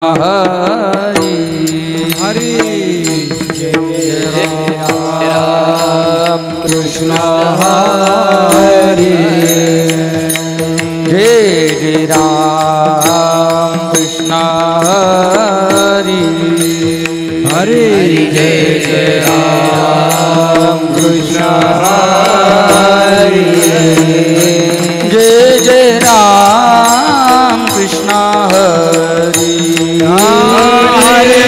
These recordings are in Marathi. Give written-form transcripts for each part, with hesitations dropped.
हरि हरि जय राम कृष्ण हरि जय राम कृष्ण हरि हरि जय राम कृष्ण हरि जय राम कृष्ण हरि हरे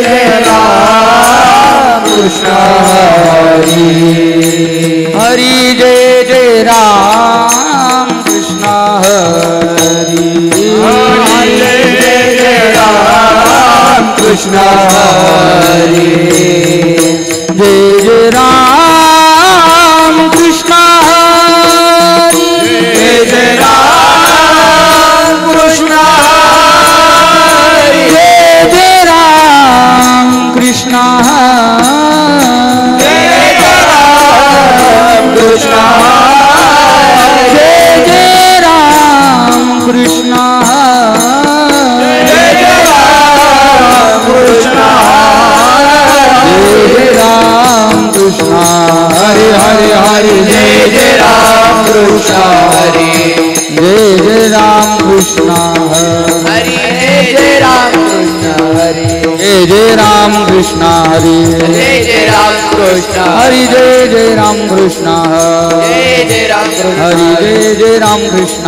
जय राम कृष्ण हरि हरि जय राम कृष्ण हरि हरे जय राम कृष्ण हरि जय राम कृष्ण हरि जय राम कृष्ण कृष्ण जय राम कृष्ण जय राम कृष्ण जय राम कृष्ण जय राम कृष्ण हरे हरे हरे जय राम कृष्ण हरे जय राम कृष्ण हरे जय राम कृष्ण हरे जय राम कृष्ण हरि जय राम कृष्ण हरि जय राम कृष्ण जय राम हरि जय राम कृष्ण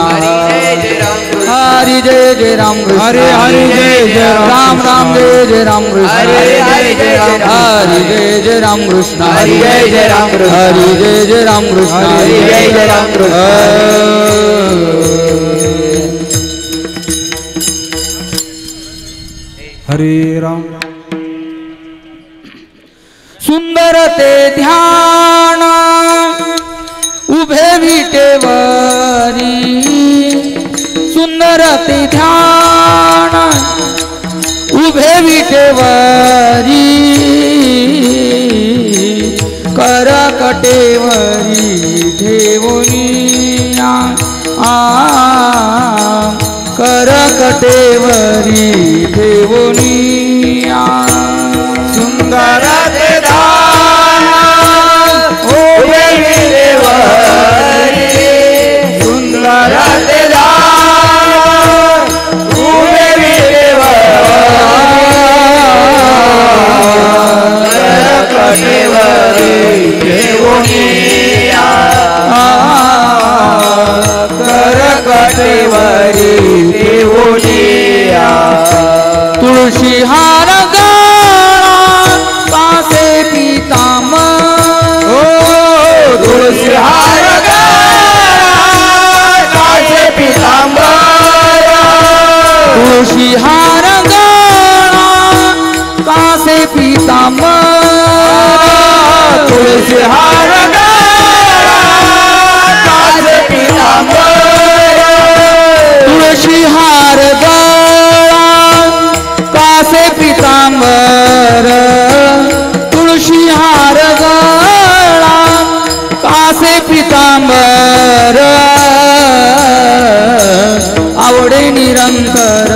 हरि जय राम कृष्ण हरे हरि जय राम राम जय राम कृष्ण हरि जय राम कृष्ण हरि जय राम कृष्ण हरि जय राम कृष्ण हरि जय राम कृष्ण हरे राम सुंदर ते ध्यान उभे विटेवरी सुंदर ते ध्यान उभे विटेवरी कर कटेवरी ठेवुनिया कर कटेवरी ठेवुनिया सुंदर ते ध्यान उभे विटेवरी सुंदर ते ध्यान उभे विटेवरी कर कटेवरी ठेवुनिया कर कटेवरी ठेवुनिया तुळशी हार पासे पीतांबर तुळशी हार पासे पीतांबर तुळशी हार पासे पीतांबर तुळशी हार पासे पीतांबर तुळशी हार कासे पीतांबर तुळशी हार गळा कासे पीतांबर आवडे निरंतर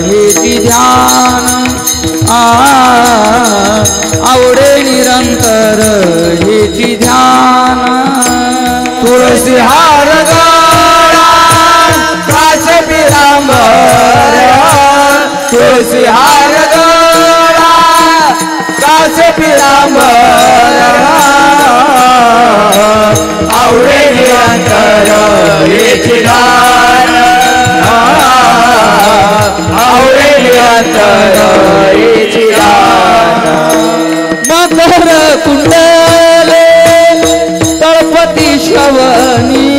हेची ध्यान आवडे निरंतर हेची ध्यान तुळशी हार गळा कासे पीतांबर तुळशी हार गळा कासे पीतांबर आवडे निरंतर हेची ध्यान आवडे निरंतर हेची ध्यान मकर कुंडले तळपती श्रवणी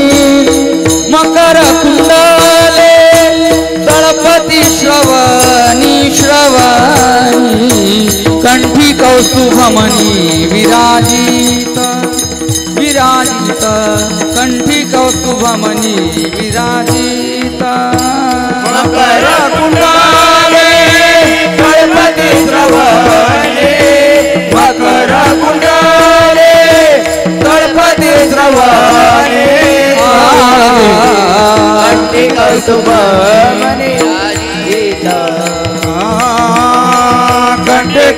मकर कुंडले तळपती श्रवणी श्रवणी कंठी कौस्तुभमणी विराजित विराजित कंठी कौस्तुभमणी विराजित मकर कुंडले तळपती श्रवणी मकर कुंडले तळपती श्रवणी कंठी कौस्तुभमणी विराजित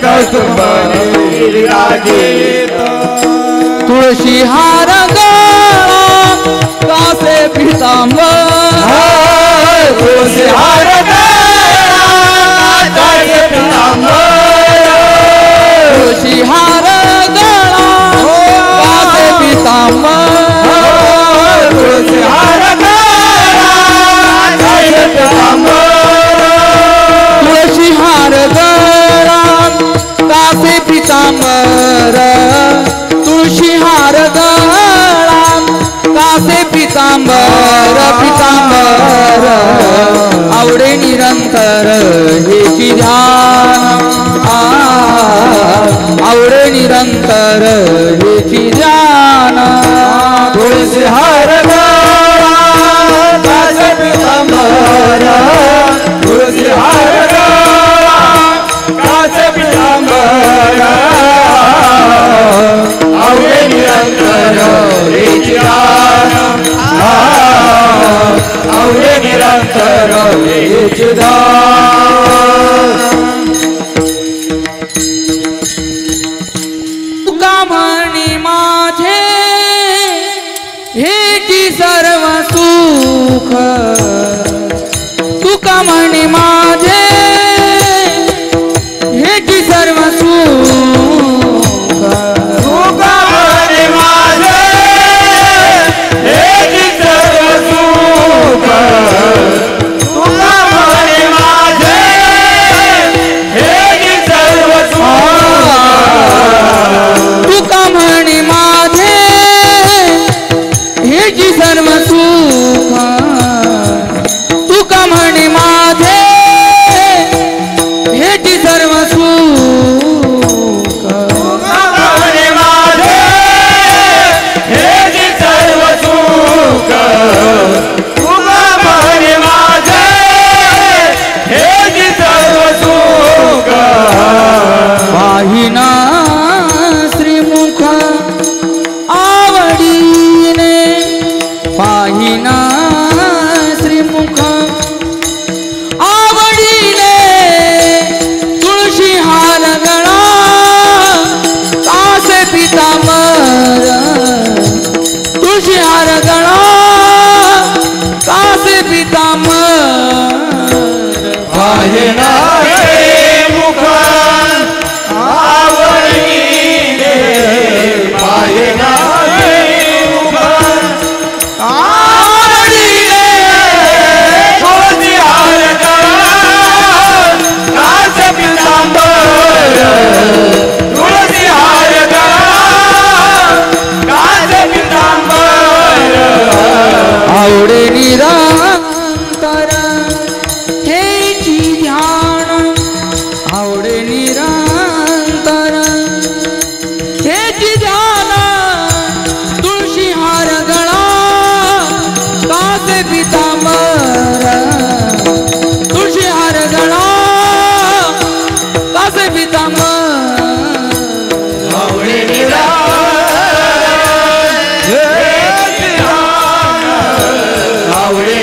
कौस्तुभाने विराजित तुळशी हार गळा कासे पितांबर तुळशी हार गळा कासे पितांबर तुळशी हार गळा कासे पितांबर तुळशी हार गळा कासे पितांबर तुळशी हार गळा कासे पितांबर तुळशी हार गळा कासे पितांबर पितांबर आवडे निरंतर हेची ध्यान आवडे निरंतर हेची ध्यान तुळशी हार गळा कासे पितांबर तुळशी हार गळा कासे पितांबर आवडे निरंतर हेची ध्यान आवडे निरंतर हेची ध्यान तुका म्हणी माझे हेची सर्व सुख तुका म्हणी माझे हेची सर्व सुख तुका म्हणे माझे हेची सर्व सुख तुका म्हणे माझे हेची सर्व सुख तुका म्हणी माझे हेची सर्व सुख तुका म्हणी माझे हेची सर्व सुख तुका म्हणे माझे हेची सर्व सुख तुका म्हणे माझे हेची सर्व सुख पाहिना श्रीमुख आवडीने पाहिना श्रीमुख आवडीने तुळशी हार गळा कासे पितांबर तुळशी हार गळा कासे पितांबर पाहिना मुख आवडीने पाहिना मुख आवडीने तुळशी हार गळा कासे पितांबर तुळशी हार गळा कासे पितांबर आवडे निरंतर हेची ध्यान आवडे निरंतर हेची ध्यान तुळशी हार गळा कासे पितांबर तुळशी हार गळा कासे पितांबर आवडे आवडे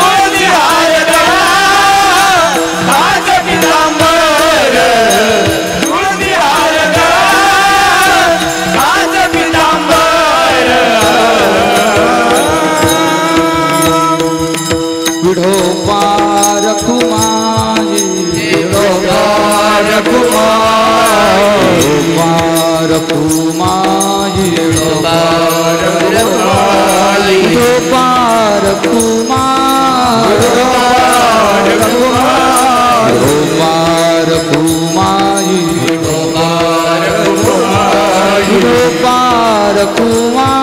तुळशी हार गळा कासे पितांबर तुळशी हार गळा कासे पितांबर विढोबा रखुमाई विढोबा रखुमाई विढोबा विढोबा रखुमाई विढोबा रखुमाई विढोबा रखुमाई विढोबा रखुमाई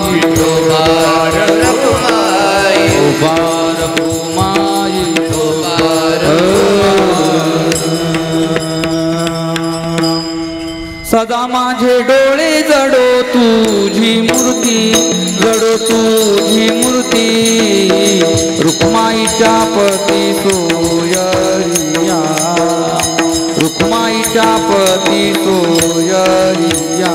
विढोबा रखुमाई सदा माझे डोळे जडो तुझी मूर्ती जडो तुझी मूर्ती रुक्माईच्या पती सोयरिया रुक्माईच्या पती सोयरिया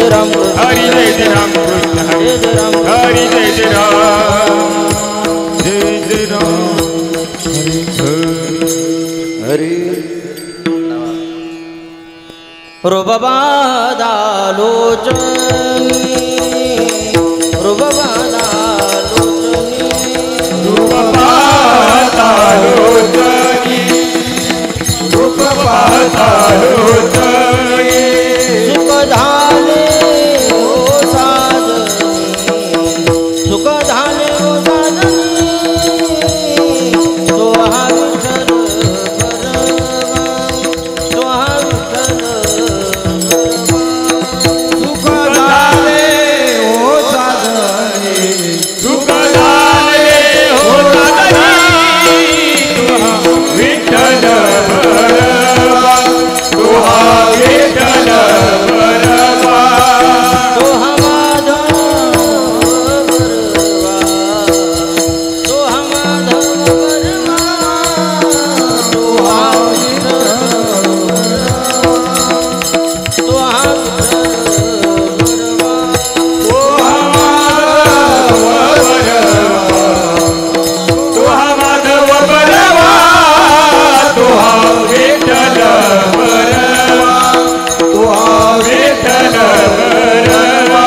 जय राम हरि जय राम कृष्ण जय जय राम हरि जय राम हरि रूपबादालोचनी रूपबादालोचनी रूपपातालोचनी रूपपातालोचनी सुख झाले ओ साजनी सुख झाले ओ साजनी तो हा विठ्ठल परवा तो हा विठ्ठल सुख झाले हो साधनी सुख झाले हो साधनी तुहा विठ्ठल भरवा तुहा विठ्ठल भरवा तो हा माधव परवा तो हा माधव परवा तो हा विठ्ठल तो हा तुहा माधव भरवा तुहा विठ्ठल भरवा तुहा विठ्ठल भरवा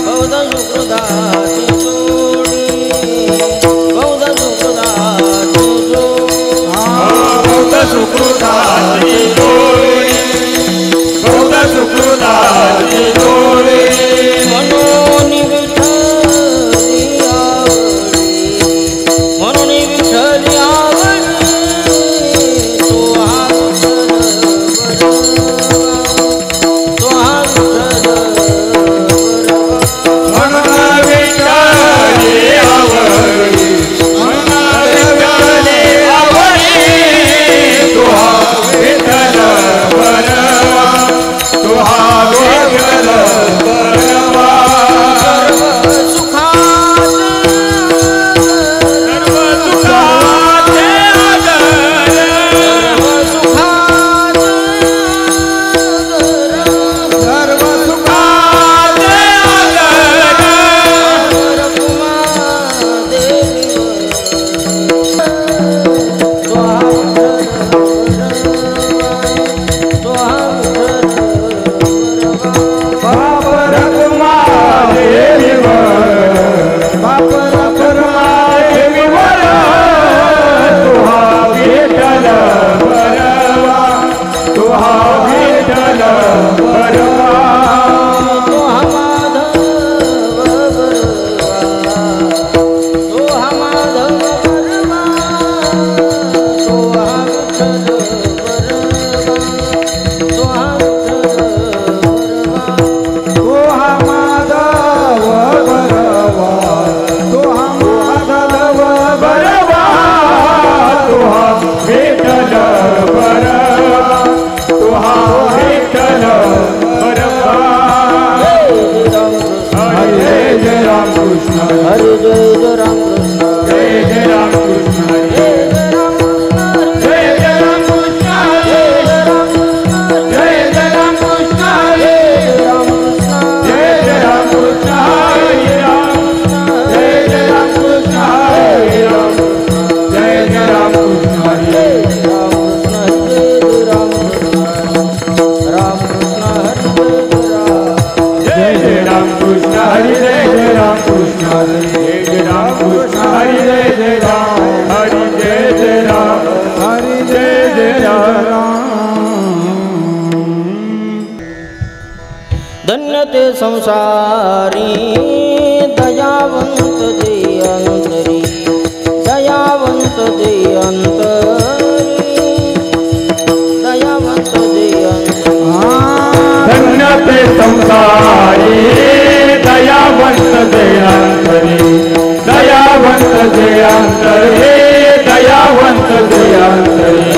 बौद्ध सुकृताची जोडी बौद्ध सुकृताची जोडी बौद्ध सुकृताची जोडी बौद्ध सुकृताची जोडी म्हणून विठ्ठली आवडी म्हणून विठ्ठली आवडी तो हा विठ्ठल बरवा तो हा विठ्ठल बरवा म्हणून विठ्ठली आवडी म्हणून विठ्ठली आवडी तुहा विठ्ठल भरवा तुहा विठ्ठल भरवा सर्व सुखात सर्व सुखाचे आदर सर्व सुखात सर्व सुखाचे आदर बाप रखुमा देवीवर बाप रखुमा देवीवर तुहा विठ्ठल भरवा तुहा विठ्ठल भरवा तुहा माधव भरवा तुहा माधव भरवा तुहा विठ्ठल भरवा तुहा विठ्ठल भरवा हरे जय राम कृष्ण हरे जय राम कृष्ण जय जय राम कृष्ण हरे जय जय राम कृष्ण हरे जय जय राम कृष्ण हरे जय जय राम कृष्ण हरे राम जय जय राम कृष्ण हरे राम जय जय राम कृष्ण हरे जय जय राम कृष्ण हरे जय जय राम कृष्ण हरे जय जय राम कृष्ण हरे जय जय राम हरे जय जय राम हरे जय जय राम धन्य ते संसारी दयावंत ते अंतरी दयावंत ते अंतरी दयावंत ते अंतरी धन्य ते संसारी दयावंत जयांतरी दयावंत जयांतरी दयावंत जयांतरी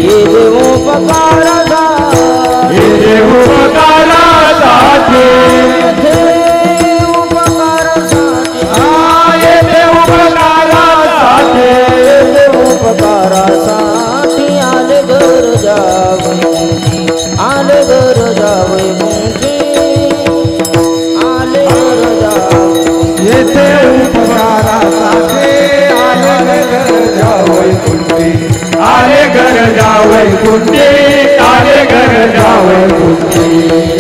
ये देवोपकाराचा हे देवोपकारासाठी देवोपकारासाठी येथे उपकारासाठी देवोपकारासाठी आले घर जावे आले घर जावे मुंची वैकुंठी आले गरजा वैकुंठी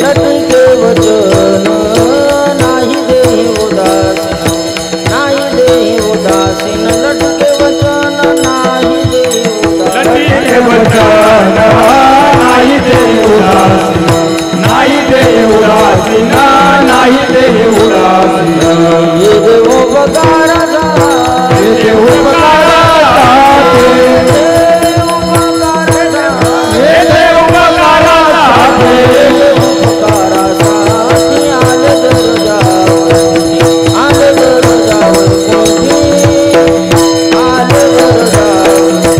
लटके वचन नाही देही उदासीन नाही देही उदासीन लटके वचन नाही देही लटके वचन नाही देही उदासीन नाही देही उदासीन नाही देही उदासीन ये देवोपकाराचा हे देवोपकाराचा हे देवोपकाराचा उपकारासाठी आले गरजावरती आले गरजावरती आले गरजावरती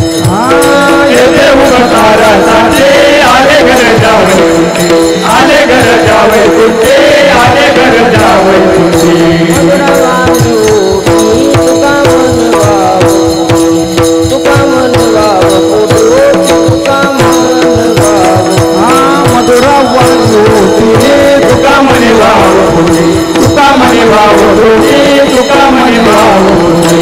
हे देवोपकारासाठी आले गरजा वैकुंठी आले गरजा वैकुंठी आले गरजा वैकुंठी तुका मन वाव तुका मधुरा वांगोटी तुका म्हणे वाव होती तुका म्हणे वाव होती तुका म्हणे वाव होती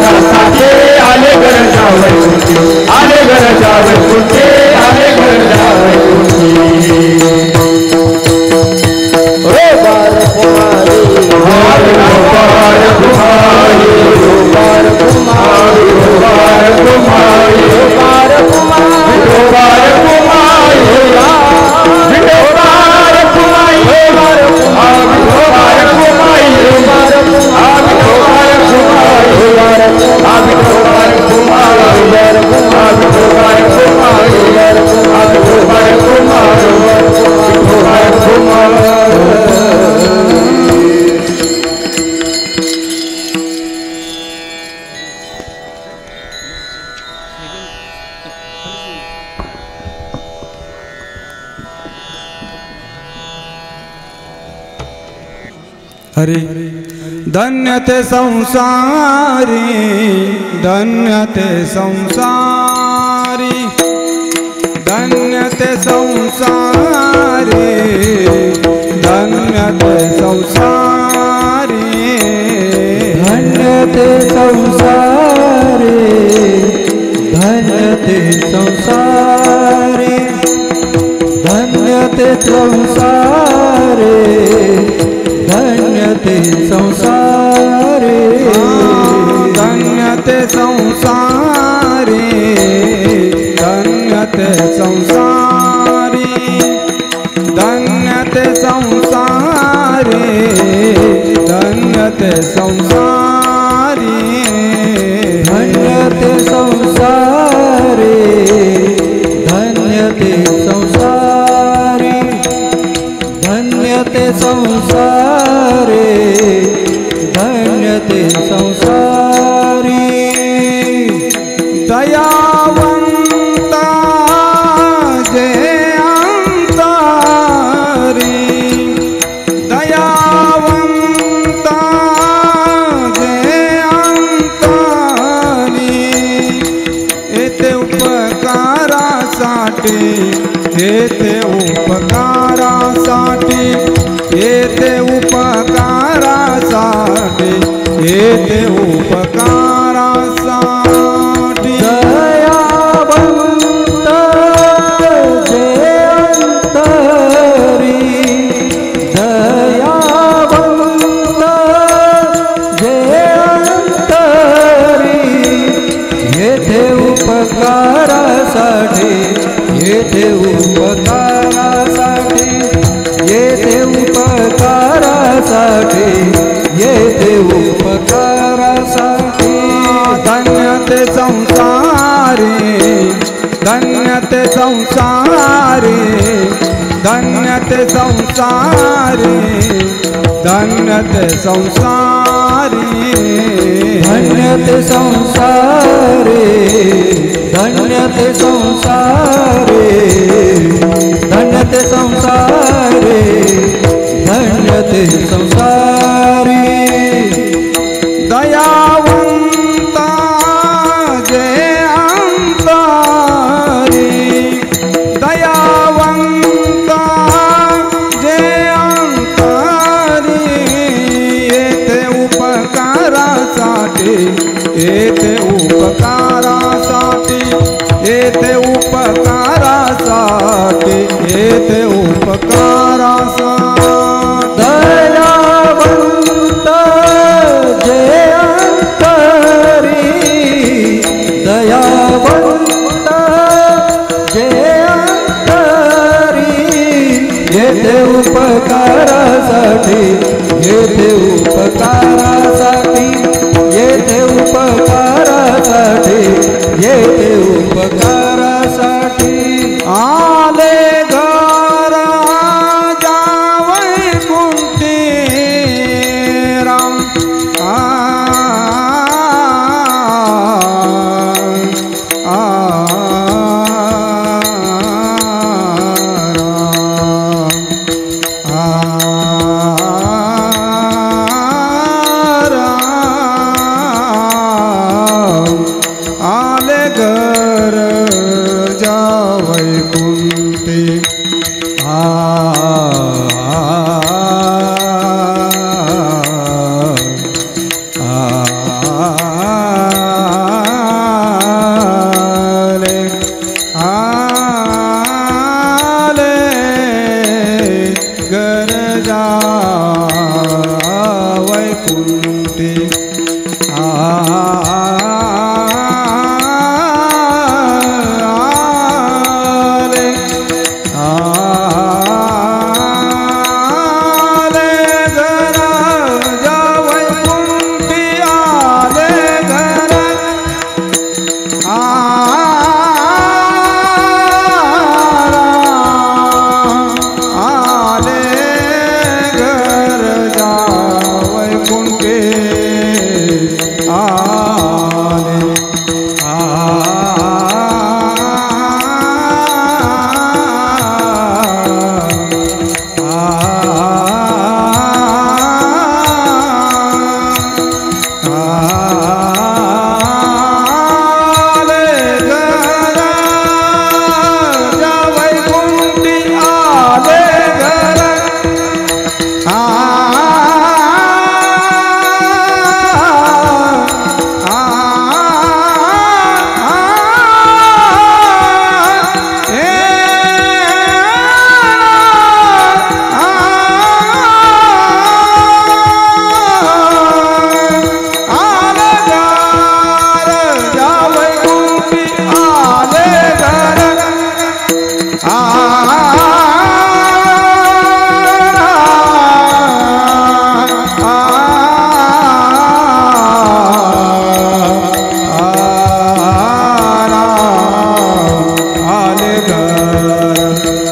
आले गरजा वैकुंठी आले गरजा वैकुंठी आले गरजा वैकुंठी बार कुमारी बार कुमारी बार कुमारी बार कुमारी बार कुमारी बार कुमारी बार कुमारी बार हरे धन्य ते संसारी धन्य ते संसारी धन्य ते संसारी धन्य ते संसारी धन्य ते संसारी धन्य ते संसारी धन्य ते संसारी धन्य ते संसारी धन्य ते संसारी धन्य ते संसारी धन्य ते संसारी धन्य ते संसारी धन्य ते संसारी धन्य ते संसारी धन्य ते संसारी धन्य ते संसारी दयावंता जे अंतरी दयावंता जे अंतरी येते उपकारासाठी येते उपकारासाठी येते उपकारासाठी येते उपकारासाठी दयावंत जे अंतरी दयावंत जे अंतरी येते उपकारासाठी येते उपकारासाठी येते उपकारासाठी येते उपकारासाठी धन्य ते संसारी धन्य ते संसारी धन्य ते संसारी धन्य ते संसारी धन्य ते संसारी धन्य ते संसारी धन्य ते संसारी धन्य ते संसारी दयावंता येथे उपकारासा दयावंत जे अंतरी दयावंत जे अंतरी येथे उपकारासाठी येथे उपकारासाठी येथे उपकारासाठी येथे उपकारासाठी आले घरा जावई कुंती राम आले घर जावई कुंती आले घर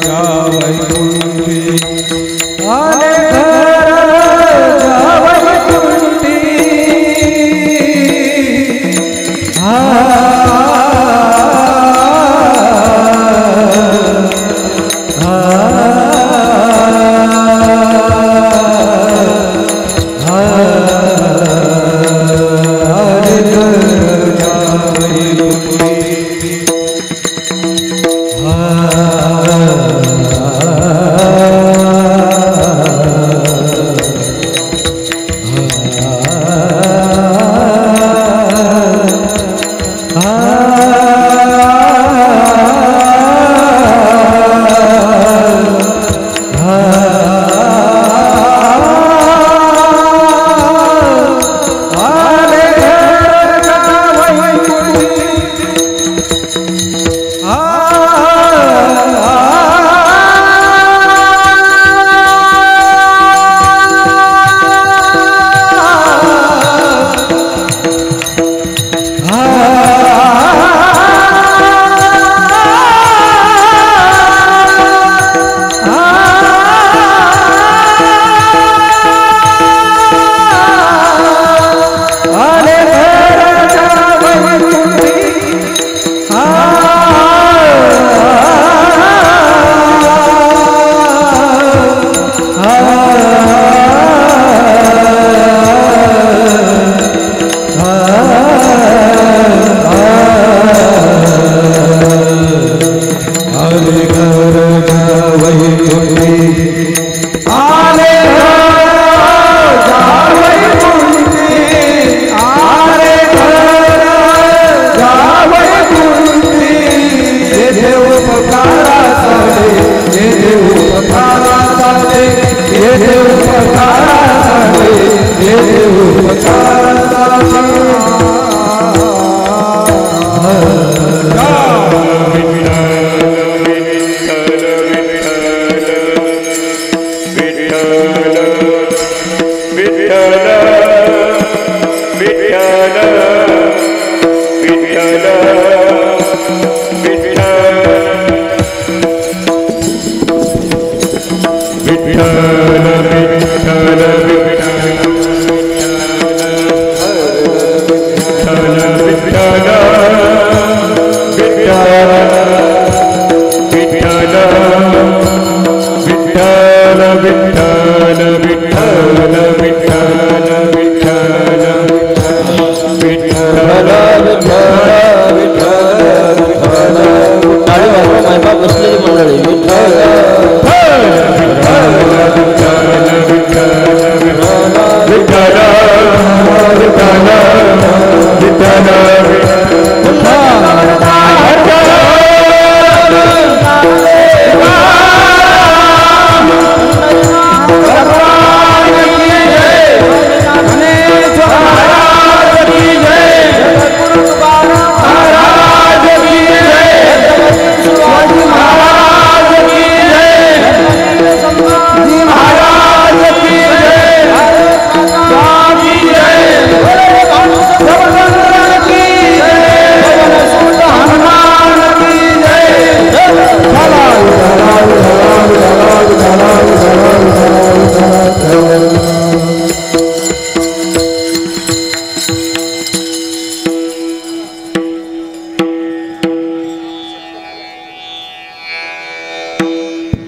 जावई कुंती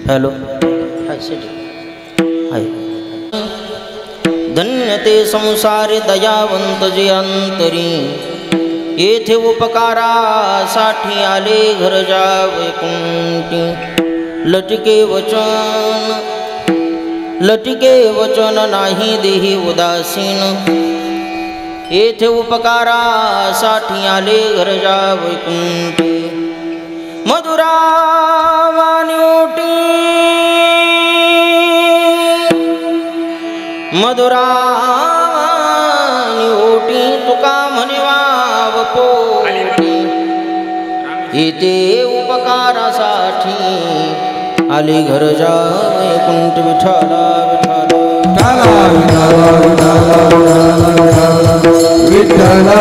हॅलो धन्य ते संसारी दयावंत जे अंतरी येथे उपकारासाठी आले घरजा वैकुंठी लटिके वचन नाही देही उदासीन येथे उपकारासाठी आले घरजा वैकुंठी मधुरावाणी ओटी तुका म्हणे वाव पोटी येथे उपकारासाठी आले घरजा वैकुंठ विठ्ठला विठ्ठला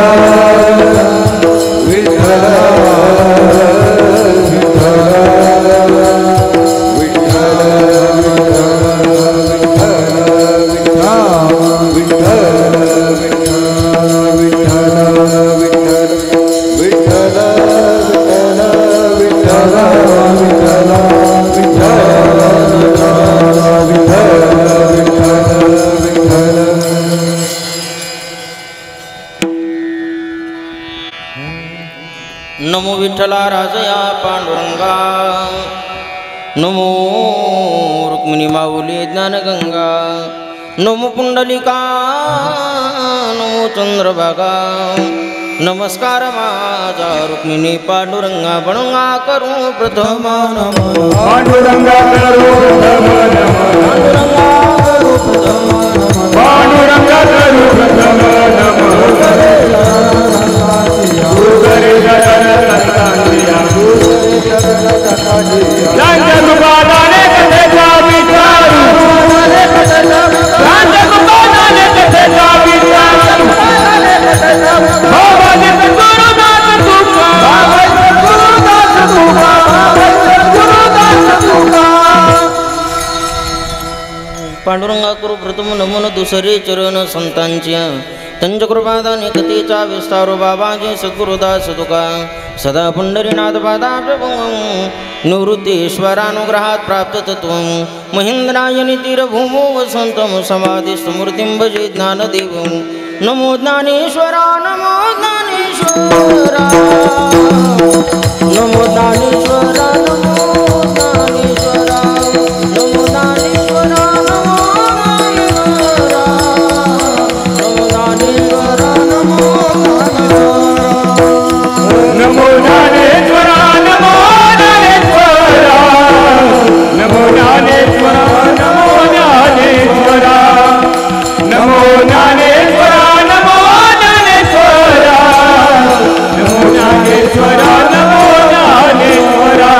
नमो विठ्ठला राजया पांडुरंगा नमो रुक्मिणी माऊली ज्ञानगंगा नमो पुंडलिका नमो चंद्रभागा नमस्कार माझा रुक्मिणी पांडुरंगा बनंगा करू प्रथम नमो पांडुरंगा करू प्रथम नमो पांडुरंगा करू प्रथम नमो पांडुरंगा करू प्रथम नमन दुसरे चरण संतांच्या त्यांच्या कृपादाने कथेचा विस्तारो बाबाजी सद्गुरुदास तुका सदा पंढरीनाथ पादाभ्यभंग निवृत्तीश्वरानुग्रहात प्राप्त तत्वं महेंद्रायणी तीरभूमो वसंतम समाधिस्तमूर्तिं भजे ज्ञानदेवं नमो ज्ञानेश्वरा नमो ज्ञानेश्वरा नमो ज्ञानेश्वरा नमो ज्ञानेश्वरा नमो ज्ञानेश्वरा नमो ज्ञानेश्वरा नमो ज्ञानेश्वरा नमो ज्ञानेश्वरा नमो ज्ञानेश्वरा नमो ज्ञानेश्वरा नमो ज्ञानेश्वरा नमो ज्ञानेश्वरा नमो ज्ञानेश्वरा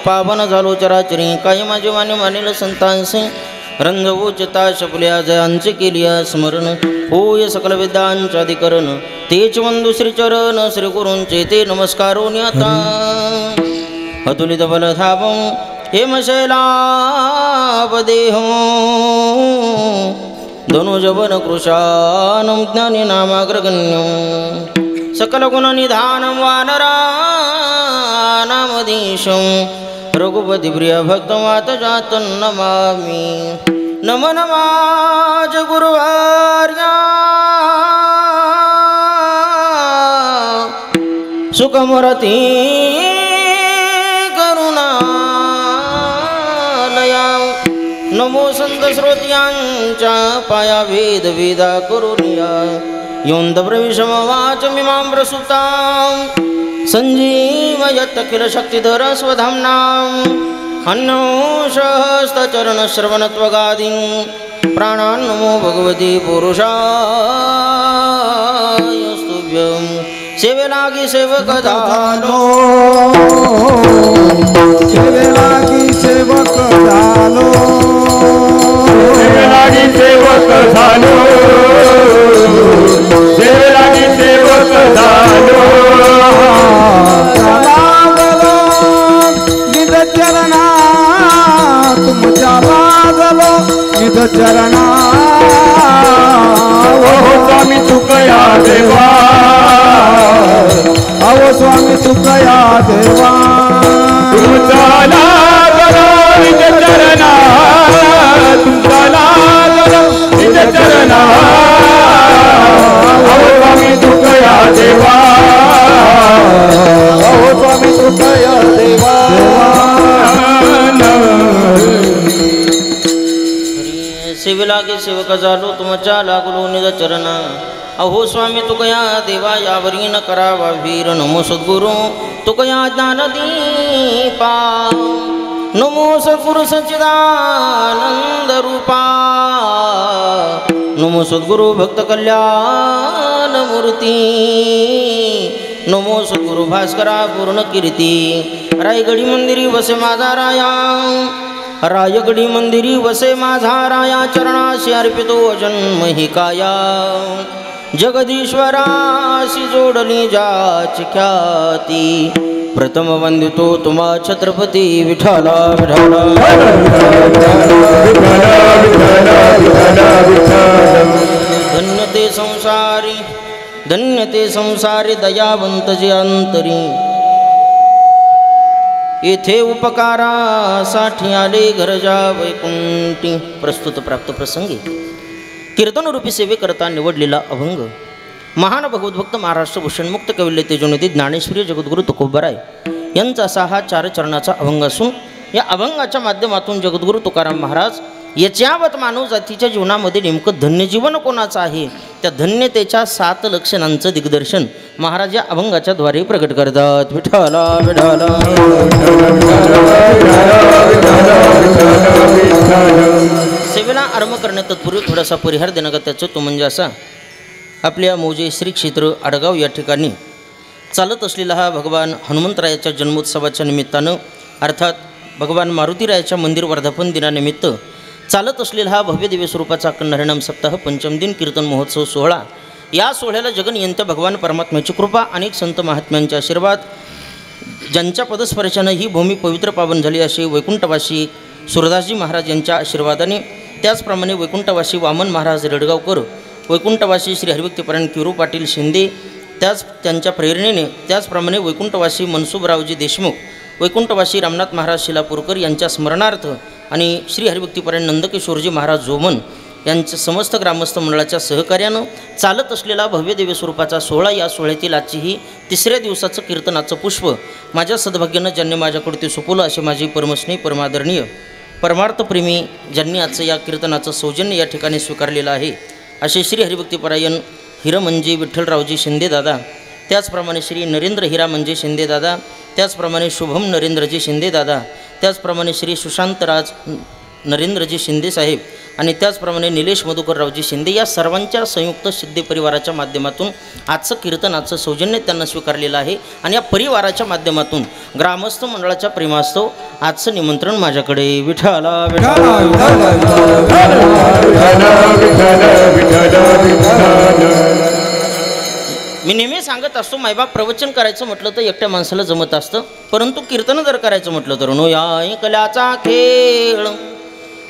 पावन झालो चराचरी काय माझे माने मानेल संतांसे रंजवोचिता शपुल्या जयांचे केली स्मरण होय सकल विद्यांचे अधिकरण तेच वंदू श्रीचरण श्री गुरूंचे ते नमस्कारो आता अतुलित बलधापं हेमशैलापदेहं धनुजवन कृशानं ज्ञानी नामाग्रगण्यं सकलगुणनिधानं वानरानामधीशं रघुपति प्रिय भक्तमातजातं नमामि नमो नमाज गुरुवार्या सुखमूर्ती करुणालया नमो संत श्रोत्यांच्या पाया वेद वेदा करुनिया योंद प्रविशमवाचमिमां प्रसुतां संजीवयत्तखिल शक्तिधर स्वधाम्नां अन्योषहस्तचरणश्रवणत्वगादीं प्राणान् नमो भगवती पुरुषायस्तुभ्यं सेवेलागी सेवक झालो सेवेलागी सेवक झालो सेवेलागी सेवक झालो सेवेलागी सेवक झालो लागलो निज चरणा तुमच्या लागलो निज चरणा ओ स्वामी तुकया देवा अहो स्वामी तुकया देवा तुमचा लागलो निज चरणा तुमचा लागलो निज चरणा ओ स्वामी तुकया देवा अहो स्वामी तुकया देवा सेवेलागी सेवक झालो तुमच्या लागलो निज चरण अहो स्वामी तुकया देवा यावरी न करावा वीर नमो सद्गुरु तुकया ज्ञानदीपा नमो सद्गुरु सच्चिदानंद रूपा नमो सद्गुरु भक्त कल्याण मूर्ती नमो सद्गुरु भास्करा पूर्ण कीर्ती रायगडी मंदिरी वसे माझा राया रायगडी मंदिरी वसे माझा राया चरणाशी अर्पितो जन्म ही काया जगदीश्वराशी जोडली जाची ख्याती प्रथम वंदितो तुम्हा छत्रपती विठाला विठाला धन्य ते संसारी दयावंत जे अंतरी येथे उपकारासाठी आले घरजा वैकुंठी प्रस्तुत प्राप्त प्रसंगी कीर्तनरूपी सेवेकरता निवडलेला अभंग महान भगवद्भक्त महाराष्ट्र भूषणमुक्त कविल्य तेजोनिधी ज्ञानेश्वरी जगद्गुरु तुकोबराय यांचा असा हा 4 चरणाचा अभंग असून या अभंगाच्या माध्यमातून जगद्गुरु तुकाराम महाराज याच्यावत मानव जातीच्या जीवनामध्ये नेमकं धन्यजीवन कोणाचं आहे त्या धन्यतेच्या 7 लक्षणांचं दिग्दर्शन महाराज या अभंगाच्या द्वारे प्रकट करतात विठाला विठाला सेवेला आरंभ करण्यात तत्पूर्वी थोडासा परिहार देण्याकरताचं तो म्हणजे असा आपल्या मौजे श्री क्षेत्र आडगाव या ठिकाणी चालत असलेला हा भगवान हनुमंतरायाच्या जन्मोत्सवाच्या निमित्तानं अर्थात भगवान मारुतीरायाच्या मंदिर वर्धापन दिनानिमित्त चालत असलेला हा भव्य दिव्य स्वरूपाचा अखंड हरिनाम सप्ताह पंचम दिन कीर्तन महोत्सव सोहळा या सोहळ्याला जगनियंत्य भगवान परमात्म्याची कृपा अनेक संत महात्म्यांचे आशीर्वाद ज्यांच्या पदस्पर्शानं ही भूमी पवित्र पावन झाली असे वैकुंठवासी सुरदासजी महाराज यांच्या आशीर्वादाने त्याचप्रमाणे वैकुंठवासी वामन महाराज रेडगावकर वैकुंठवासी श्री हरिभक्तीपरायण किरू पाटील शिंदे त्यांच्या प्रेरणेने त्याचप्रमाणे वैकुंठवासी मनसुबरावजी देशमुख वैकुंठवासी रामनाथ महाराज शिलापूरकर यांच्या स्मरणार्थ आणि श्री हरिभक्तीपरायण नंदकिशोरजी महाराज जोमन यांच्या समस्त ग्रामस्थ मंडळाच्या सहकार्यानं चालत असलेला भव्य दिव्य स्वरूपाचा सोहळा या सोहळ्यातील आजची ही 3ऱ्या दिवसाचं कीर्तनाचं पुष्प माझ्या सद्भाग्यानं ज्यांनी माझ्याकडे ते सोपवलं असे माझी परमस्नेही परमादरणीय परमार्थप्रेमी ज्यांनी आजचं या कीर्तनाचं सौजन्य या ठिकाणी स्वीकारलेलं आहे असे श्री हरिभक्तीपरायण हिरमंजी विठ्ठलरावजी शिंदेदादा त्याचप्रमाणे श्री नरेंद्र हिरामंजी शिंदेदादा त्याचप्रमाणे शुभम नरेंद्रजी शिंदेदादा त्याचप्रमाणे श्री सुशांतराज नरेंद्रजी शिंदे साहेब आणि त्याचप्रमाणे निलेश मधुकररावजी शिंदे या सर्वांच्या संयुक्त सिद्धे परिवाराच्या माध्यमातून आजचं कीर्तनाचं सौजन्य त्यांना स्वीकारलेलं आहे आणि या परिवाराच्या माध्यमातून ग्रामस्थ मंडळाच्या प्रेमास्तव आजचं निमंत्रण माझ्याकडे. विठ्ठला मी नेहमी सांगत असतो, मायबाप प्रवचन करायचं म्हटलं तर एकट्या माणसाला जमत असतं, परंतु कीर्तन जर करायचं म्हटलं तर नो या ऐकल्याचा खेळ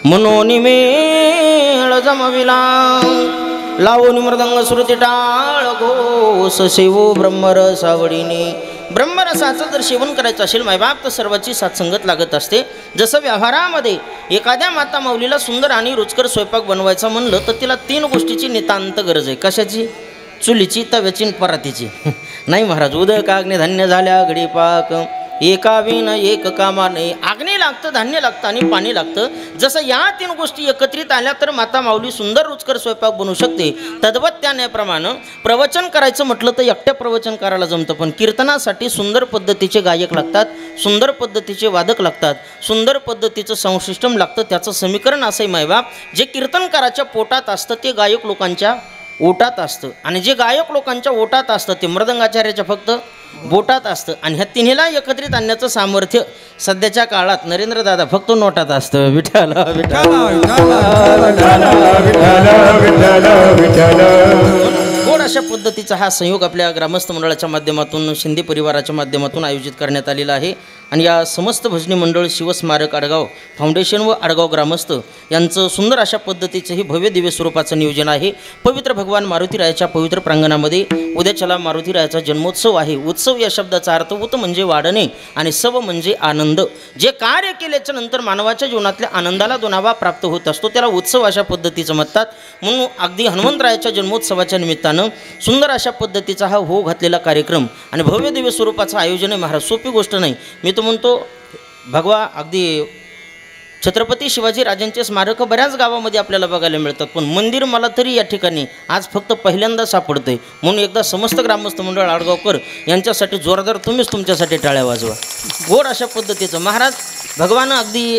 म्हणून मेळ जमविला लावून मृदंग श्रुती टाळ घोष सेवो ब्रह्मरस आवडीने. ब्रह्मरसाचं जर सेवन करायचं असेल मायबाप तर सर्वाची साथसंगत लागत असते. जसं व्यवहारामध्ये एखाद्या माता माऊलीला सुंदर आणि रुचकर स्वयंपाक बनवायचा म्हणलं तर तिला 3 गोष्टीची नितांत गरज आहे. कशाची? चुलीची, तव्याची, परातीची. नाही महाराज, उदक अग्नी धान्य झाल्या घडी पाक एका विन एक कामा नाही. अग्नी लागतं, धान्य लागतं आणि पाणी लागतं. जसं या 3 गोष्टी एकत्रित आल्या तर माता माऊली सुंदर रुचकर स्वयंपाक बनवू शकते. तद्वत त्याप्रमाणे प्रवचन करायचं म्हटलं तर एकट्या प्रवचनकाराला जमतं, पण कीर्तनासाठी सुंदर पद्धतीचे गायक लागतात, सुंदर पद्धतीचे वादक लागतात, सुंदर पद्धतीचं साऊंड सिस्टम लागतं. त्याचं समीकरण असंही मायबाप, जे कीर्तनकाराच्या पोटात असतं ते गायक लोकांच्या ओटात असतं आणि जे गायक लोकांच्या ओटात असतं ते मृदंगाचार्याच्या फक्त बोटात असतं. आणि ह्या तिन्हीला एकत्रित आणण्याचं सामर्थ्य सध्याच्या काळात नरेंद्र दादा फक्त नोटात असतं. विठ्ठला गोड अशा पद्धतीचा हा संयोग आपल्या ग्रामस्थ मंडळाच्या माध्यमातून शिंदे परिवाराच्या माध्यमातून आयोजित करण्यात आलेला आहे. आणि या समस्त भजनी मंडळ शिवस्मारक आडगाव फाउंडेशन व आडगाव ग्रामस्थ यांचं सुंदर अशा पद्धतीचं हे भव्य दिव्य स्वरूपाचं नियोजन आहे. पवित्र भगवान मारुतीरायाच्या पवित्र प्रांगणामध्ये उद्याच्याला मारुतीरायाचा जन्मोत्सव आहे. उत्सव या शब्दाचा अर्थ उत म्हणजे वाढणे आणि सव म्हणजे आनंद. जे कार्य केल्याच्या नंतर मानवाच्या जीवनातल्या आनंदाला दुणावा प्राप्त होत असतो त्याला उत्सव अशा पद्धतीचं म्हणतात. म्हणून अगदी हनुमंतरायाच्या जन्मोत्सवाच्या निमित्तानं सुंदर अशा पद्धतीचा हा हो घातलेला कार्यक्रम आणि भव्य दिव्य स्वरूपाचं आयोजन आहे महाराज. सोपी गोष्ट नाही. मी तो म्हणतो भगवा अगदी छत्रपती शिवाजी राजांचे स्मारक बऱ्याच गावामध्ये आपल्याला बघायला मिळतात, पण मंदिर मला तरी या ठिकाणी आज फक्त पहिल्यांदा सापडतंय. म्हणून एकदा समस्त ग्रामस्थ मंडळ आडगावकर यांच्यासाठी जोरदार तुम्हीच तुमच्यासाठी टाळ्या वाजवा. गोड अशा पद्धतीचं महाराज भगवान अगदी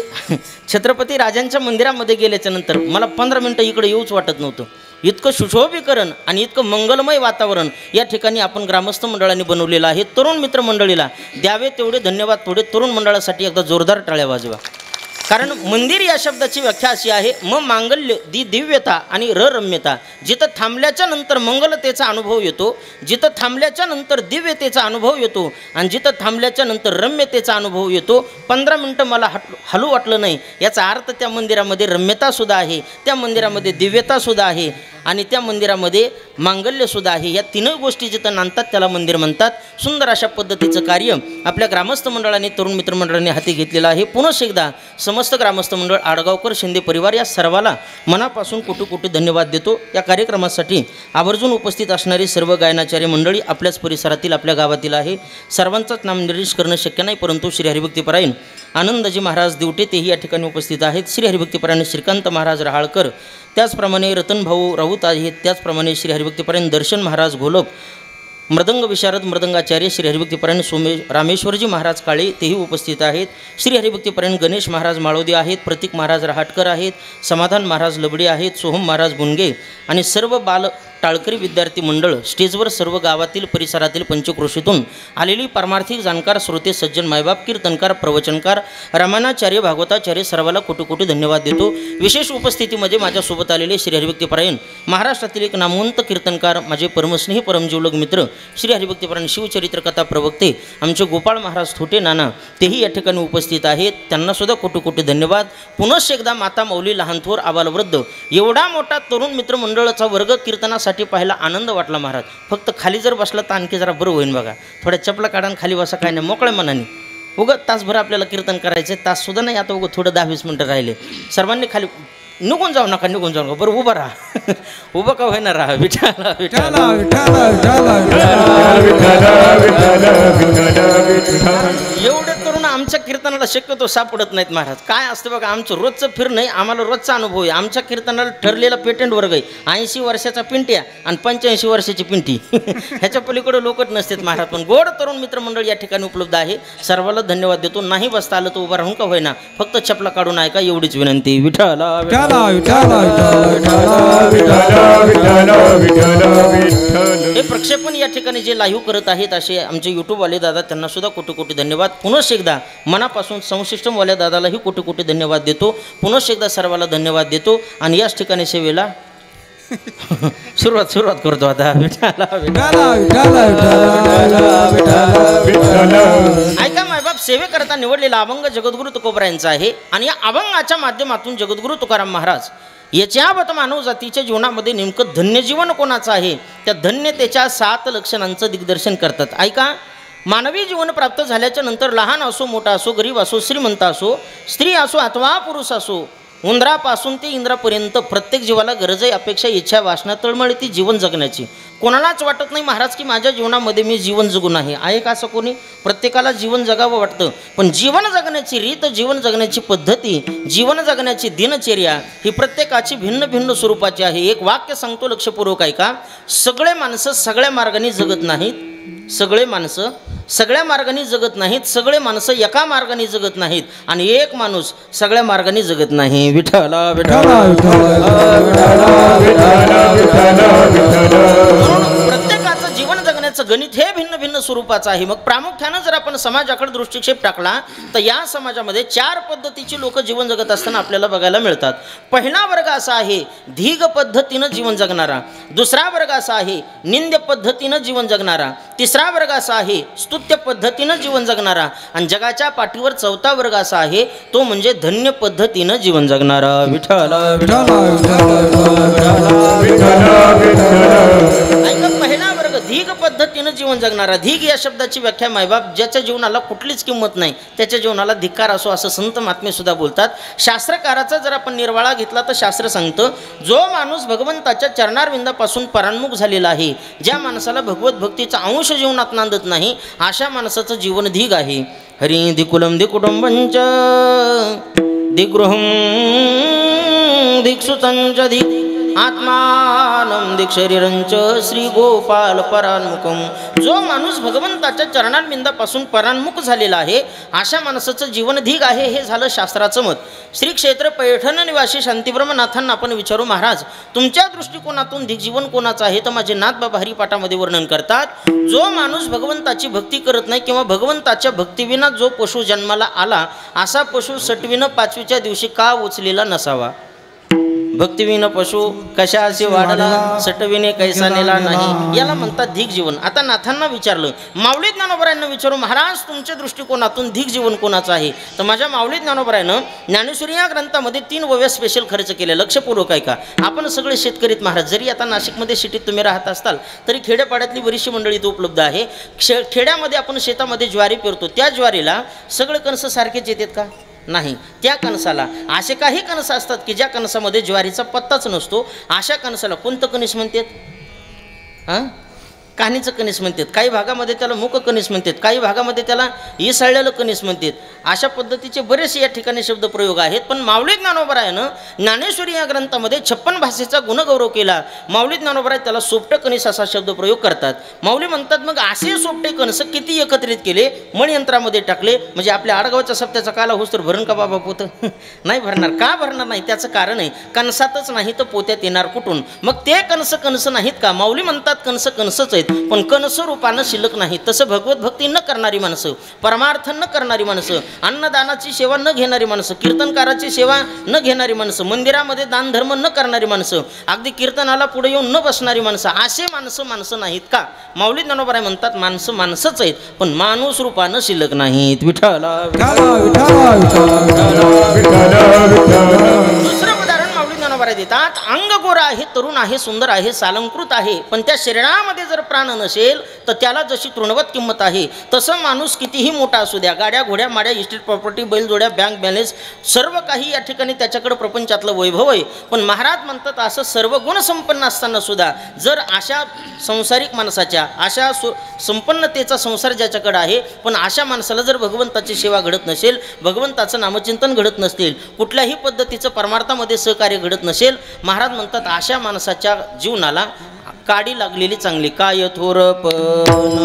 छत्रपती राजांच्या मंदिरामध्ये गेल्याच्या नंतर मला 15 मिनटं इकडे येऊच वाटत नव्हतं. इतकं सुशोभीकरण आणि इतकं मंगलमय वातावरण या ठिकाणी आपण ग्रामस्थ मंडळाने बनवलेलं आहे. तरुण मित्रमंडळीला द्यावे तेवढे धन्यवाद. थोडे तरुण मंडळासाठी एकदा जोरदार टाळ्या वाजवा. कारण मंदिर या शब्दाची व्याख्या अशी आहे, मांगल्य दिव्यता आणि रम्यता. जिथं थांबल्याच्या नंतर मंगलतेचा अनुभव येतो, जिथं थांबल्याच्या नंतर दिव्यतेचा अनुभव येतो आणि जिथं थांबल्याच्या नंतर रम्यतेचा अनुभव येतो. 15 मिनटं मला हलू वाटलं नाही याचा अर्थ त्या मंदिरामध्ये रम्यतासुद्धा आहे, त्या मंदिरामध्ये दिव्यतासुद्धा आहे आणि त्या मंदिरामध्ये मांगल्यसुद्धा आहे. या 3 गोष्टी जिथं नांदतात त्याला मंदिर म्हणतात. सुंदर अशा पद्धतीचं कार्य आपल्या ग्रामस्थ मंडळाने तरुण मित्रमंडळाने हाती घेतलेलं आहे. पुनश्च एकदा समस्त ग्रामस्थ मंडळ आडगावकर शिंदे परिवार या सर्वाला मनापासून कोटी धन्यवाद देतो. या कार्यक्रमासाठी आवर्जून उपस्थित असणारी सर्व गायनाचार्य मंडळी आपल्याच परिसरातील आपल्या गावातील आहे. सर्वांचंच नाम निर्देश करणं शक्य नाही, परंतु श्री हरिभक्तीपरायण आनंदजी महाराज दिवटे तेही या ठिकाणी उपस्थित आहेत. श्री हरिभक्तीपरायण श्रीकांत महाराज रहाळकर, त्याचप्रमाणे रतनभाऊ राऊत आहेत. त्याचप्रमाणे श्री हरिभक्तीपरायण दर्शन महाराज घोलप, मृदंग विशारद मृदंगाचार्य श्री हरिभक्तीपरायण रामेश्वरजी महाराज काळे तेही उपस्थित आहेत. श्री हरिभक्तीपरायण गणेश महाराज माळोदे आहेत. प्रतीक महाराज रहाटकर आहेत. समाधान महाराज लबडे आहेत. सोहम महाराज गुणगे आणि सर्व बाल टाळकरी विद्यार्थी मंडळ स्टेजवर सर्व गावातील परिसरातील पंचक्रोशीतून आलेली परमार्थिक जाणकार श्रोते सज्जन मायबाप कीर्तनकार प्रवचनकार रामानाचार्य भागवताचार्य सर्वाला कोटी धन्यवाद देतो. विशेष उपस्थितीमध्ये माझ्यासोबत आलेले श्री हरिभक्तीपरायण महाराष्ट्रातील एक नामवंत कीर्तनकार माझे परमस्नेही परमजीवलग मित्र श्री हरिभक्तीपरायण शिवचरित्र कथा प्रवक्ते आमचे गोपाळ महाराज थोटे नाना तेही या ठिकाणी उपस्थित आहेत. त्यांनासुद्धा कोटी धन्यवाद. पुनश्च एकदा माता माऊली लहान थोर आबालवृद्ध एवढा मोठा तरुण मित्रमंडळाचा वर्ग कीर्तनासाठी पाहायला आनंद वाटला महाराज. फक्त खाली जर बसला तर आणखी जरा बरं होईल बघा. थोड्या चपला काढून खाली बसा, काय नाही, मोकळ्या मनाने. उगं तासभर आपल्याला कीर्तन करायचे, ताससुद्धा नाही, आता उगं थोडं 10-20 मिनटं राहिले. सर्वांनी खाली निघून जाऊ नका, निघून जाऊ नका, बरं उभं राहा, उभं का होईना राहा. विठाला विठाला एवढे तरुण आमच्या कीर्तनाला शक्यतो सापडत नाहीत महाराज. काय असतं बघा, आमचं रोजचं फिरणं आहे, आम्हाला रोजचा अनुभव आहे. आमच्या कीर्तनाला ठरलेला पेटंट वर्ग आहे 80 वर्षाचा पिंट्या आणि 85 वर्षाची पिंटी. ह्याच्या पलीकडे लोकच नसतात महाराज. पण गोड तरुण मित्रमंडळ या ठिकाणी उपलब्ध आहे. सर्वांना धन्यवाद देतो. नाही बसता आलं तर उभं राहून का होईना, फक्त चपला काढून ऐका एवढीच विनंती. विठाला हे प्रक्षेपण या ठिकाणी जे लाईव्ह करत आहेत असे आमचे यूट्यूबवाले दादा, त्यांना सुद्धा कोटी कोटी धन्यवाद. पुनश्च एकदा मनापासून संसिस्टमवाल्या दादालाही कोटी कोटी धन्यवाद देतो. पुनश्च एकदा सर्वाला धन्यवाद देतो. आणि याच ठिकाणी सेवेला सुरुवात करतो आता. ऐका मायबाप, सेवे करता निवडलेला अभंग जगद्गुरु तुकोबरायांचा आहे. आणि या अभंगाच्या माध्यमातून जगद्गुरु तुकाराम महाराज याच्याबत मानव जातीच्या जीवनामध्ये नेमकं धन्य जीवन कोणाचं आहे, त्या धन्यतेच्या 7 लक्षणांचं दिग्दर्शन करतात. ऐका, मानवी जीवन प्राप्त झाल्याच्या नंतर लहान असो, मोठा असो, गरीब असो, श्रीमंत असो, स्त्री असो अथवा पुरुष असो, उंदरापासून ते इंद्रापर्यंत प्रत्येक जीवाला गरज आहे, अपेक्षा, इच्छा, वासना, तळमळती जीवन जगण्याची. कोणालाच वाटत नाही महाराज की माझ्या जीवनामध्ये मी जीवन जगून आहे का असं कोणी? प्रत्येकाला जीवन जगावं वाटतं. पण जीवन जगण्याची रीत, जीवन जगण्याची पद्धती, जीवन जगण्याची दिनचर्या ही प्रत्येकाची भिन्न भिन्न स्वरूपाची आहे. एक वाक्य सांगतो, लक्षपूर्वक ऐका. सगळे माणसं सगळ्या मार्गाने जगत नाहीत. सगळे माणसं सगळ्या मार्गाने जगत नाहीत. सगळे माणसं एका मार्गाने जगत नाहीत. आणि एक माणूस सगळ्या मार्गाने जगत नाही. विठ्ठला विठ्ठला प्रत्येकाचं जीवन जगण्याचं गणित हे भिन्न भिन्न स्वरूपाचं आहे. मग प्रामुख्यानं जर आपण समाजाकडे दृष्टिक्षेप टाकला तर या समाजामध्ये 4 पद्धतीची लोक जीवन जगत असताना आपल्याला बघायला मिळतात. पहिला वर्ग असा आहे धीग पद्धतीनं जीवन जगणारा. दुसरा वर्ग असा आहे निंद्य पद्धतीनं जीवन जगणारा. तिसरा वर्ग असा आहे स्तुत्य पद्धतीनं जीवन जगणारा. आणि जगाच्या पाठीवर 4था वर्ग असा आहे तो म्हणजे धन्य पद्धतीनं जीवन जगणारा. विठ्ठला ऐका, पहिला वर्ग धीग पद्धतीनं जीवन जगणारा. धीग या शब्दाची व्याख्या मायबाप, ज्याच्या जीवनाला कुठलीच किंमत नाही त्याच्या जीवनाला धिक्कार असो असं संत महात्मे सुद्धा बोलतात. शास्त्रकाराचा जर आपण निर्वाळा घेतला तर शास्त्र सांगतं, जो माणूस भगवंताच्या चरणारविंदापासून परान्मुख झालेला आहे, ज्या माणसाला भगवत भक्तीचा अंश जीवनात नांदत नाही, अशा माणसाचं जीवन धीग आहे. हरी दिकुलम दिकुटुंबंच दिगृहं दिक्सुतंच दिक् आत्मानं दिक् शरीरंच श्री गोपाल परान्मुखम. जो माणूस भगवंताच्या चरणारविंदापासून परान्मुख झालेला आहे अशा माणसाचं जीवन धीग आहे. हे झालं शास्त्राचं मत. श्री क्षेत्र पैठण निवासी शांतीब्रह्मनाथांना आपण विचारू, महाराज तुमच्या दृष्टिकोनातून धीग जीवन कोणाचं आहे? तर माझे नाथबाबा हरिपाठामध्ये वर्णन करतात, जो माणूस भगवंताची भक्ती करत नाही किंवा भगवंताच्या भक्तीविना जो पशु जन्माला आला असा पशु सटवीनं 5वीच्या दिवशी का उचलेला नसावा. भक्तिविन पशु कशाशी वाढला, सटविने कैसा नेला नाही, याला म्हणतात धीग जीवन. आता नाथांना विचारलं, माऊली ज्ञानोबरायांना विचारू, महाराज तुमच्या दृष्टिकोनातून धीग जीवन कोणाचं आहे? तर माझ्या माऊली ज्ञानोबरायानं ज्ञानेश्वरी या ग्रंथामध्ये 3 वव्या स्पेशल खर्च केले. लक्षपूर्वक ऐका. आपण सगळे शेतकरीत महाराज, जरी आता नाशिकमध्ये सिटीत तुम्ही राहत असताल तरी खेड्यापाड्यातली बरीचशी मंडळी इथं उपलब्ध आहे. खेड्यामध्ये आपण शेतामध्ये ज्वारी पेरतो, त्या ज्वारीला सगळे कणस सारखेच येतात का? नाही. त्या कणसाला असे काही कणस असतात की ज्या कणसामध्ये ज्वारीचा पत्ताच नसतो. अशा कणसाला कोणतं कणीस म्हणतात? हां, कानीचं कणीस म्हणतात. काही भागामध्ये त्याला मुक कणीस म्हणतात, काही भागामध्ये त्याला इसळलेलं कणीस म्हणतात. अशा पद्धतीचे बरेचसे या ठिकाणी शब्दप्रयोग आहेत. पण माऊली ज्ञानोबरायानं ज्ञानेश्वरी या ग्रंथामध्ये 56 भाषेचा गुणगौरव केला. माऊली ज्ञानोबराय त्याला सोपटं कणीस असा शब्दप्रयोग करतात. माऊली म्हणतात, मग असे सोपटे कणस किती एकत्रित केले, मणयंत्रामध्ये टाकले, म्हणजे आपल्या आडगावच्या सप्त्याचा काला होस तर भरण का बाबा पोत? नाही भरणार. का भरणार नाही? त्याचं कारण आहे, कणसातच नाही तर पोत्यात येणार कुठून? मग ते कणस नाहीत का? माऊली म्हणतात कणस कणसच आहेत, पण कणस रूपानं शिल्लक नाही. तसं भगवत भक्ती न करणारी माणसं, परमार्थ न करणारी माणसं, अन्नदानाची सेवा न घेणारी माणसं, कीर्तनकाराची सेवा न घेणारी माणसं, मंदिरामध्ये दानधर्म न करणारी माणसं, अगदी कीर्तनाला पुढे येऊन न बसणारी माणसं, असे माणसं नाहीत का? माऊली ज्ञानोबराय म्हणतात माणसंच आहेत, पण माणूस रूपानं शिल्लक नाहीत. विठ्ठला. दुसरं उदाहरण माऊली ज्ञानोबा देतात, अंग गोरा आहे, तरुण आहे, सुंदर आहे, सालंकृत आहे, पण त्या शरीरामध्ये जर प्राण नसेल तर त्याला जशी तृणवत किंमत आहे तसं माणूस कितीही मोठा असू द्या, गाड्या घोड्या माड्या, इस्टेट प्रॉपर्टी, बैलजोड्या, बँक बॅलन्स, सर्व काही या ठिकाणी त्याच्याकडे प्रपंचातलं वैभव आहे, पण महाराज म्हणतात असं सर्व गुण संपन्न असताना सुद्धा जर अशा संसारिक माणसाच्या अशा संपन्नतेचा संसार ज्याच्याकडे आहे पण अशा माणसाला जर भगवंताची सेवा घडत नसेल, भगवंताचं नामचिंतन घडत नसतील, कुठल्याही पद्धतीचं परमार्थामध्ये सहकार्य घडत नसेल, महाराज म्हणतात अशा माणसाच्या जीवनाला काडी लागलेली चांगली. काय थोरपण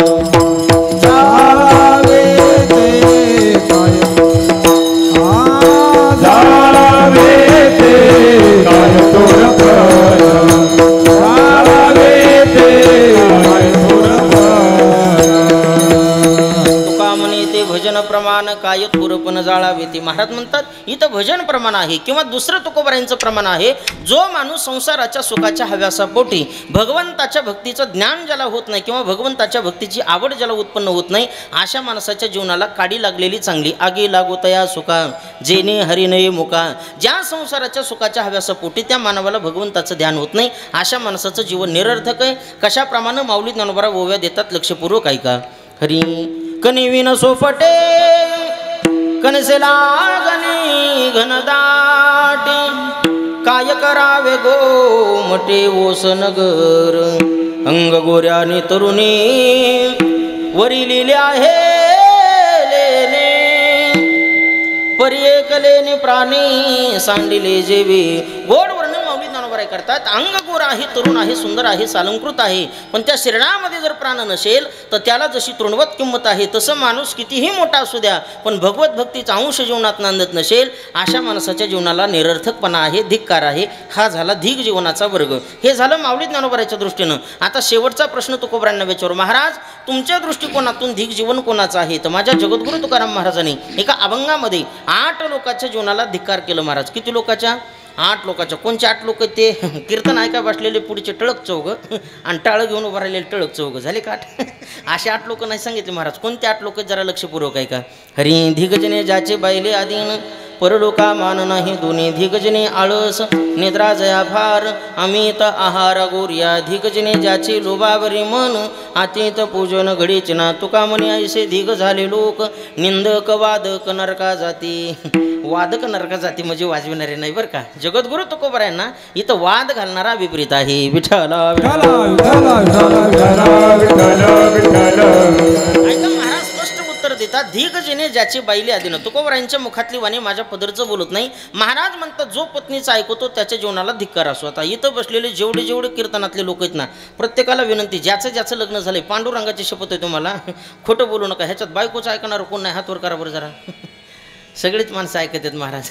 जावे ते काय जावे ते काय थोरपण जावे ते काय तुका म्हणे ते भजन प्रमाण काय थोरपण जाळावे ते. महाराज म्हणतात इथं भजन प्रमाण आहे किंवा दुसरं तुकोबारायांचं प्रमाण आहे. जो माणूस संसाराच्या सुखाच्या हव्यासापोटी भगवंताच्या भक्तीचं ज्ञान ज्याला होत नाही किंवा भगवंताच्या भक्तीची आवड ज्याला उत्पन्न होत नाही, अशा माणसाच्या जीवनाला काडी लागलेली चांगली. आगी लागोतया सुखा जेने हरिनये मुका. ज्या संसाराच्या सुखाच्या हव्यासापोटी त्या मानवाला भगवंताचं ध्यान होत नाही, अशा माणसाचं जीवन निरर्थक आहे. कशाप्रमाणे माऊली ज्ञानोबा ओव्या देतात लक्षपूर्वक ऐका. हरी कनिविन सोफटे कनसे लागणी घनदाटे, काय करावे गो मटे ओस नगर. अंग गोऱ्याने तरुणी वरी लिहिले आहे लेने, परी एक लेने प्राणी सांडिले जेवे. गोड वर्णन माऊली ज्ञानोबा करतात. अंग गोरा आहे, तरुण आहे, सुंदर आहे, सालंकृत आहे, पण त्या शरीरामध्ये जर प्राण नसेल तर त्याला जशी तृणवत किंमत आहे तसं माणूस कितीही मोठा असू द्या पण भगवत भक्तीचा अंश जीवनात नांदत नसेल, अशा माणसाच्या जीवनाला निरर्थकपणा आहे, धिक्कार आहे. हा झाला धिक जीवनाचा वर्ग. हे झालं माऊली ज्ञानोबाच्या दृष्टीनं. आता शेवटचा प्रश्न तुकोबारांना विचारू, महाराज तुमच्या दृष्टिकोनातून धिक जीवन कोणाचं आहे? तर माझ्या जगद्गुरु तुकाराम महाराजांनी एका अभंगामध्ये 8 लोकांच्या जीवनाला धिक्कार केलं. महाराज किती लोकांच्या? 8 लोकांच्या. कोणचे 8 लोक? ते कीर्तन ऐका बसलेले पुढचे टळक चौघ आणि टाळं घेऊन उभं राहिलेले टळक चौघ झाले का 8? असे 8 लोक नाही सांगितले महाराज. कोणते 8 लोक? जरा लक्षपूर्वक ऐका. हरी धिगजने ज्याचे बायले आधीन, परलोका मान नाही दोन्ही. धिगजने आळस निद्रा जया भार, अमित आहार गोर्या. धिगजने ज्याचे लोभावरी मन, अतीत पूजन घडीच ना. तुका म्हणे ऐसे धिग झाले लोक, निंदक वादक नरका जाती. वादक नरका जाती म्हणजे वाजविणारे नाही बरं का. जगद्गुरु तुकोबारायांना इथं वाद घालणारा विपरीत आहे. विठ्ठला महाराज स्पष्ट उत्तर देतात. धिगजने ज्याची बाईले आधीन. तुकोबारायांच्या मुखातली वाणी माझ्या पदरचं बोलत नाही. महाराज म्हणतात जो पत्नीचा ऐकतो त्याच्या जीवनाला धिक्कार असो. आता इथं बसलेले जेवढे कीर्तनातले लोक आहेत ना, प्रत्येकाला विनंती, ज्याचं लग्न झालंय, पांडुरंगाची शपथ आहे तुम्हाला, खोटं बोलू नका. ह्याच्यात बायकोचं ऐकणार कोण नाही? हात वर करा बरं जरा. सगळीच माणसं ऐकत आहेत महाराज.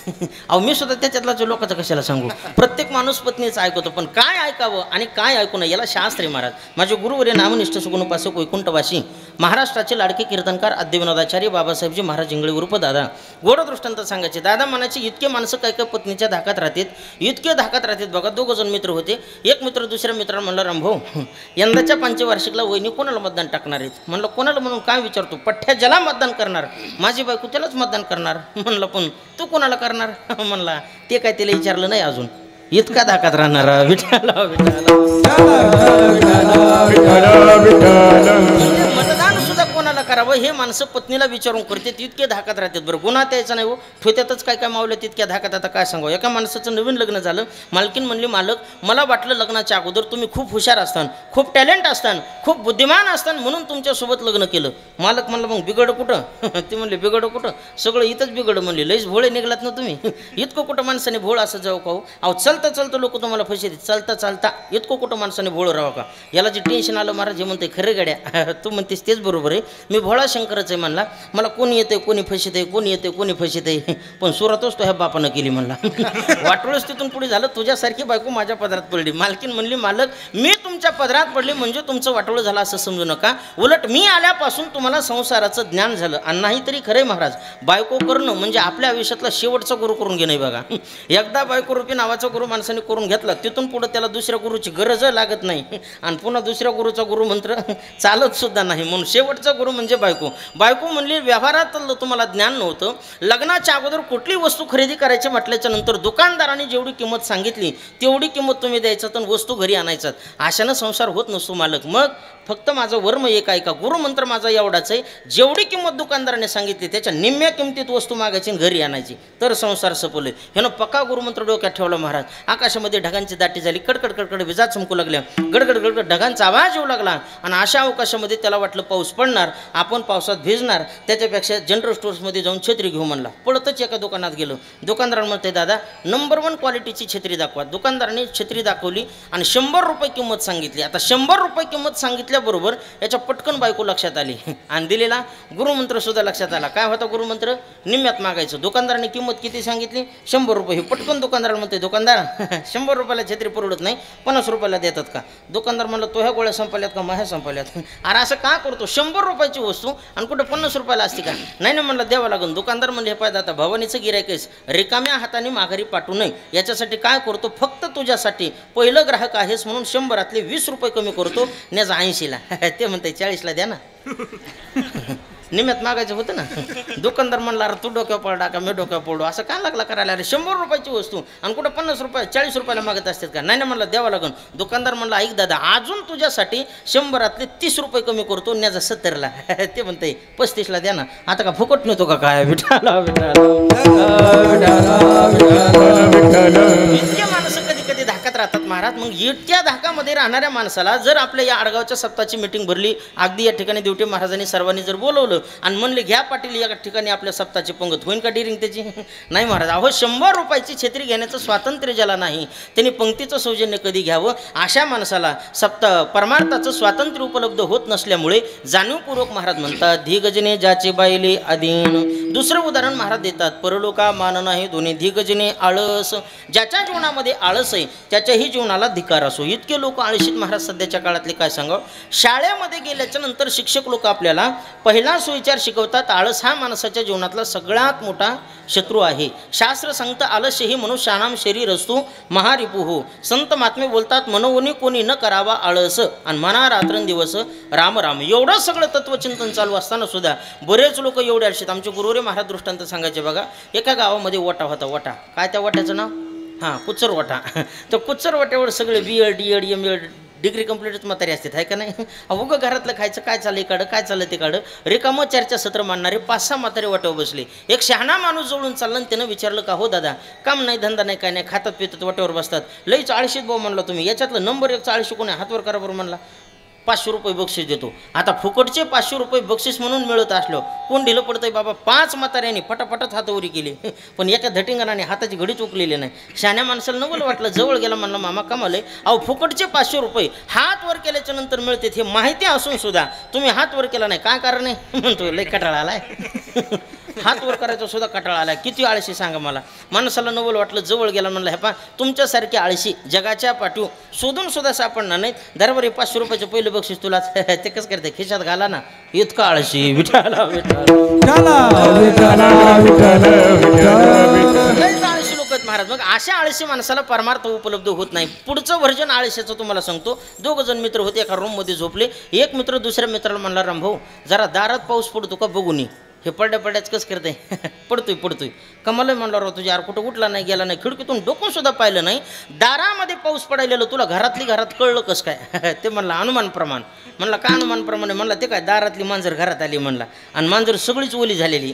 अहो मी सुद्धा त्याच्यातला जो लोकांचं कशाला सांगू. प्रत्येक माणूस पत्नीचं ऐकतो, पण काय ऐकावं आणि काय ऐकू नये याला शास्त्र आहे महाराज. माझे गुरुवर्य नामनिष्ठ सुगुणोपासक वैकुंठवासी महाराष्ट्राचे लाडके कीर्तनकार आद्य विनोदाचार्य बाबासाहेबजी महाराज इंगळे उर्फ दादा. गोड दृष्टांत सांगायचे. दादा म्हणायचे इतके माणसं काय पत्नीच्या धाकात राहतात, इतके धाकात राहतात बघा. 2 जण मित्र होते. एक मित्र दुसऱ्या मित्राला म्हणलं, रामभाऊ यंदाच्या 5वार्षिकला वहिनी कोणाला मतदान टाकणार आहेत? म्हणलं कोणाला म्हणून काय विचारतो? पठ्ठ्या ज्याला मतदान करणार, माझी बायको त्यालाच मतदान करणार. म्हणलं पण तू कोणाला करणार? म्हणला ते काय त्याला विचारलं नाही अजून. इतका धाकात राहणार. विठ्ठला मतदान सुद्धा कोणाला करावं हे माणसं पत्नीला विचारून करते. इतके धाकात राहतात. बरं गुन्हा यायचा नाही हो, ठेवत्यातच काय काय मावलं तितक्या धाकात. आता काय सांगावं. एका माणसाचं नवीन लग्न झालं. मालकीन म्हणली, मालक मला वाटलं लग्नाच्या अगोदर तुम्ही खूप हुशार असतान, खूप टॅलेंट असतान, खूप बुद्धिमान असतान म्हणून तुमच्यासोबत लग्न केलं. मालक म्हणलं मग बिघड कुठं? ते म्हणले बिघड कुठं? सगळं इथंच बिघड म्हणले. लईच भोळे निघलात ना तुम्ही. इतकं कुठं माणसाने भोळ असं जाऊ का? अहो चालता चालता लोक तुम्हाला फसे देत. चालता चालता इतकं कुठं माणसाने भोळ राहावं का? याला जे टेन्शन आलं महाराज हे म्हणते खरे गाड्या तू म्हणतेस तेच बरोबर आहे. मी भोळा शंकरच आहे म्हणला. मला कोणी येते कोणी फशीत आहे, कोणी येते कोणी फशीत आहे, पण सुरातच तो ह्या बापानं केली म्हणला. वाटोळच तिथून पुढे झालं. तुझ्यासारखी बायको माझ्या पदरात पडली. मालकीन म्हणली, मालक मी तुमच्या पदरात पडली म्हणजे तुमचं वाटोळं झालं असं समजू नका. उलट मी आल्यापासून तुम्हाला संसाराचं ज्ञान झालं. आणि नाही तरी खरंय महाराज, बायको करणं म्हणजे आपल्या आयुष्यातला शेवटचा गुरु करून घेणं बघा. एकदा बायको रूपी नावाचा गुरु माणसाने करून घेतला, तिथून पुढे त्याला दुसऱ्या गुरुची गरज लागत नाही आणि पुन्हा दुसऱ्या गुरुचा गुरुमंत्र चालत सुद्धा नाही. म्हणून शेवटचा गुरु म्हणजे म्हणजे बायको. बायको म्हणली व्यवहारात तुम्हाला ज्ञान नव्हतं. लग्नाच्या अगोदर कुठली वस्तू खरेदी करायची म्हटल्याच्या नंतर दुकानदाराने जेवढी किंमत सांगितली तेवढी किंमत तुम्ही द्यायचं तर वस्तू घरी आणायचात. अशानं संसार होत नसतो मालक. मग फक्त माझं वर्म एक आहे का, गुरुमंत्र माझा एवढाच आहे, जेवढी किंमत दुकानदाराने सांगितली त्याच्या निम्म्या किमतीत वस्तू मागायची घरी आणायची तर संसार सफल आहे. ह्यानं पक्का गुरुमंत्र डोक्यात ठेवला महाराज. आकाशामध्ये ढगांची दाटी झाली, कडकड कडकड विजा चमकू लागल्या, गडगड गडगड ढगांचा आवाज येऊ लागला आणि अशा अवकाशामध्ये त्याला वाटलं पाऊस पडणार, आपण पावसात भिजणार, त्याच्यापेक्षा जनरल स्टोर्समध्ये जाऊन छत्री घेऊ म्हणला. पळतच एका दुकानात गेलो. दुकानदार म्हणते दादा नंबर 1 क्वालिटीची छत्री दाखवा. दुकानदाराने छत्री दाखवली आणि 100 रुपये किंमत सांगितली. आता 100 रुपये किंमत सांगितल्याबरोबर याच्या पटकन बायको लक्षात आली आणि दिलेला गुरुमंत्र सुद्धा लक्षात आला. काय होता गुरुमंत्र? निम्म्यात मागायचं. दुकानदाराने किंमत किती सांगितली? 100 रुपये. हे पटकन दुकानदार म्हणते दुकानदार 100 रुपयाला छत्री परवडत नाही, 50 रुपयाला देतात का? दुकानदार म्हणलं तो ह्या गोळ्या संपल्यात का माझ्या संपल्यात? अरे असं का करतो? 100 रुपयाची वस्तू आणि कुठं 50 रुपयाला असते का? नाही ना म्हणलं द्यावं लागून. दुकानदार म्हणले हे पाहिजे आता भवानीचं गिरायकच रिकाम्या हाताने माघारी पाठवू नये, याच्यासाठी काय करतो फक्त तुझ्यासाठी पहिलं ग्राहक आहेस म्हणून 100रातले 20 रुपये कमी करतो, न्याचा 80ला. ते म्हणते 40ला द्या ना. निम्यात मागायचं होतं ना. दुकानदार म्हणला अरे तू डोक्यावर पडला का मी डोक्यावर पडलो, असं काय लागला करायला? अरे 100 रुपयाची वस्तू आणि कुठं 50 रुपये 40 रुपयाला मागत असतात का? नाही ना म्हणलं द्यावं लागून. दुकानदार म्हणला ऐक दादा अजून तुझ्यासाठी 100रातले 30 रुपये कमी करतो, न्याचा 70ला. ते म्हणते 35ला द्या ना. आता का फुकट नव्हतो का काय? विठाला इतक्या माणसं कधी कधी धाकात राहतात महाराज. मग इतक्या धाकामध्ये राहणाऱ्या माणसाला जर आपल्या या आडगावच्या सप्ताची मीटिंग भरली, अगदी या ठिकाणी देवटे महाराजांनी सर्वांनी जर बोलवलं आणि म्हणले घ्या पाटील या ठिकाणी आपल्या सप्ताची पंगत, होईन का डिरिंग त्याची? नाही महाराज. अहो 100 रुपयाची छत्री घेण्याचं स्वातंत्र्य ज्याला नाही त्यांनी पंक्तीचं सौजन्य कधी घ्यावं? अशा माणसाला परमार्थाचं स्वातंत्र्य उपलब्ध होत नसल्यामुळे जाणीवपूर्वक महाराज म्हणतात धिगजने ज्याचे बाईले अधीन. दुसरं उदाहरण महाराज देतात परलोका मान नाही दोन्ही धिगजने आळस. ज्याच्या जीवनामध्ये आळस आहे त्याच्याही जीवनाला धिकार असो. इतके लोक आळशीत महाराज सध्याच्या काळातले काय सांगावं. शाळेमध्ये गेल्याच्या नंतर शिक्षक लोक आपल्याला पहिला सुविचार शिकवतात आळस हा माणसाच्या जीवनातला सगळ्यात मोठा शत्रू आहे. शास्त्र सांगतं आलस्य ही मनुष्याणाम शरीर असतो महारिपुहो. संत महात्मे बोलतात मनोवनी कोणी न करावा आळस आणि म्हणा रात्रंदिवस राम राम. एवढं सगळं तत्वचिंतन चालू असताना सुद्धा बरेच लोक एवढे आळशीत. आमचे गुरुवरे महाराज दृष्टांत सांगायचे बघा. एका गावामध्ये वटा होता. वटा काय त्या वट्याचं नाव? हां कुच्चर वटा. तर कुच्चर वट्यावर सगळे BEd DEd MAd डिग्री कंप्लीटच म्हातारी असते आहे का नाही? अवघं घरातलं खायचं काय चाललं इकडं काय चाललं तिकडं रिकामं चर्चा सत्र मांडणारे 5-6 म्हातारे वाट्यावर बसले. एक शहाणा माणूस जवळून चालला आणि त्यानं विचारलं का हो दादा काम नाही धंदा नाही काय नाही खातात पितात वाट्यावर बसतात लई 40 भाऊ म्हणला तुम्ही याच्यातलं नंबर 1 40 कोणी हातवर करा बरं म्हणला. 500 रुपये बक्षीस देतो. आता फुकटचे 500 रुपये बक्षीस म्हणून मिळत असलो कोण ढिलं पडतंय बाबा. 5 म्हाताऱ्यांनी फटाफटात हातावरी केली पण एका धटिंगाने हाताची घडी चुकलेली नाही. शहाण्या माणसाला नवल वाटलं जवळ गेला म्हणलं मामा कमाले अहो फुकटचे 500 रुपये हात वर केल्याच्या नंतर मिळते हे माहिती असून सुद्धा तुम्ही हात वर केला नाही काय कारण आहे? म्हणतो लई कटाळा आलाय. हात वर करायचा सुद्धा कटाळा आला. किती आळशी सांगा मला. माणसाला नवल वाटलं जवळ गेला म्हणलं हे पा तुमच्यासारखी आळशी जगाच्या पाठीव शोधून सुद्धा सापडणार नाहीत. दरबारी 500 रुपयाचं पहिलं बक्षीस तुला ते कसं करते खिशात घाला ना. इतका आळशी. विठाला आळशी लोक आहेत महाराज. मग अशा आळशी माणसाला परमार्थ उपलब्ध होत नाही. पुढचं व्हर्जन आळशीचं तुम्हाला सांगतो. 2 जण मित्र होते एका रूममध्ये झोपले. एक मित्र दुसऱ्या मित्राला म्हणला रामभाऊ जरा दारात पाऊस पडतो का बघून. हे पड्याच कसं करते पडतोय कमाल म्हणलं राव तुझ्या यार कुठं उठला नाही गेला नाही खिडकीतून डोकं सुद्धा पाहिलं नाही दारामध्ये पाऊस पडायलेलं तुला घरातली घरात कळलं कसं काय? ते म्हणलं अनुमान प्रमाण. म्हणला का अनुमान प्रमाणे? म्हणला ते काय दारातली मांजर घरात आली म्हणला आणि मांजर सगळीच ओली झालेली.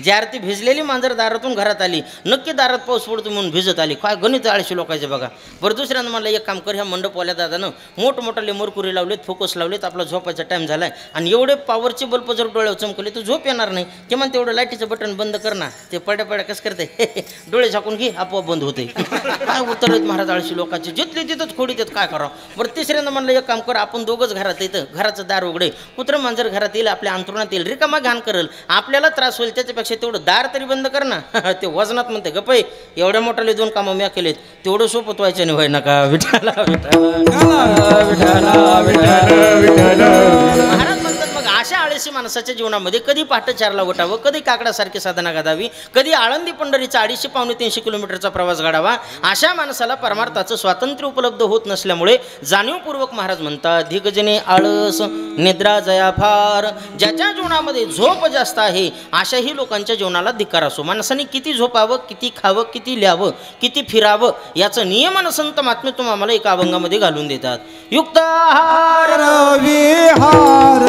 ज्या अर्थी भिजलेली मांजर दारातून घरात आली नक्की दारात पाऊस पडतो म्हणून भिजत आली. काय गणित आळशी लोकांचे बघा. बरं दुसऱ्यानं म्हणलं एक काम कर ह्या मंडपवाल्या दादानं मोठमोठाले मरकुरी लावलेत फोकस लावलेत आपला झोपायचा टाईम झालाय आणि एवढे पॉवरचे बल्ब जर डोळ्यावर चमकले तर झोप येणार नाही. किमान तेवढं लाईटीचं बटन बंद कर ना. ते पड्या कसं करते डोळे झाकून घे आपोआप बंद होते. काय उत्तर आहेत महाराज आळशी लोकांचे. जिथले तिथंच खोडीत आहेत काय करावं. बरं तिसऱ्यांदा म्हणलं एक काम कर आपण दोघंच घरात येतं घराचं दार उघडे कुत्र मांजर घरात येईल आपल्या अंतरुणात येईल रिकामा घाण करेल आपल्याला त्रास होईल त्याच्यापेक्षा तेवढं दार तरी बंद कर ना. ते वजनात म्हणते गपई एवढ्या मोठाले 2 कामं म्या केलेत तेवढं सोपं व्हायचं नाही व्हाय नका. विठाला महाराज म्हणतात मग अशा आळशी माणसाच्या जीवनामध्ये कधी पहाटे 4ला उठावं, कधी काकडासारखी साधना गादावी, कधी आळंदी पंढरीचा 250-300 किलोमीटरचा प्रवास घडावा. अशा माणसाला परमार्थाचं स्वातंत्र्य उपलब्ध होत नसल्यामुळे जाणीवपूर्वक महाराज म्हणतात, धिगजने आळस निद्रा जया फार. ज्याच्या जीवनामध्ये झोप जास्त आहे अशाही लोकांच्या जीवनाला धिक्कार असो. माणसाने किती झोपावं, किती खावं, किती ल्यावं, किती फिरावं याचं नियमन संत महात्मे तुम्ही आम्हाला एका अभंगामध्ये घालून देतात. युक्ताहार विहार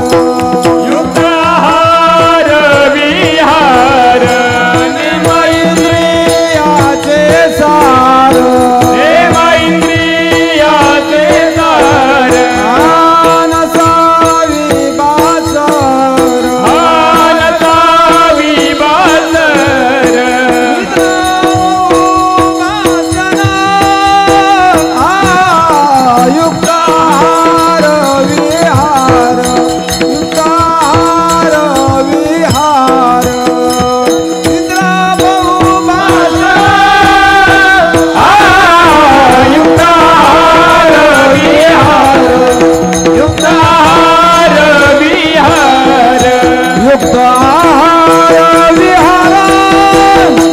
युक्ताहार विहार इंद्रियाचे सार इंद्रियाचे सार नसावी बासर नसावी बासर युक्ताहार विहार युक्ताहार विहार इंद्रा बहुबासर युक्ताहार विहार युक्ताहार विहार युक्ताहार विहार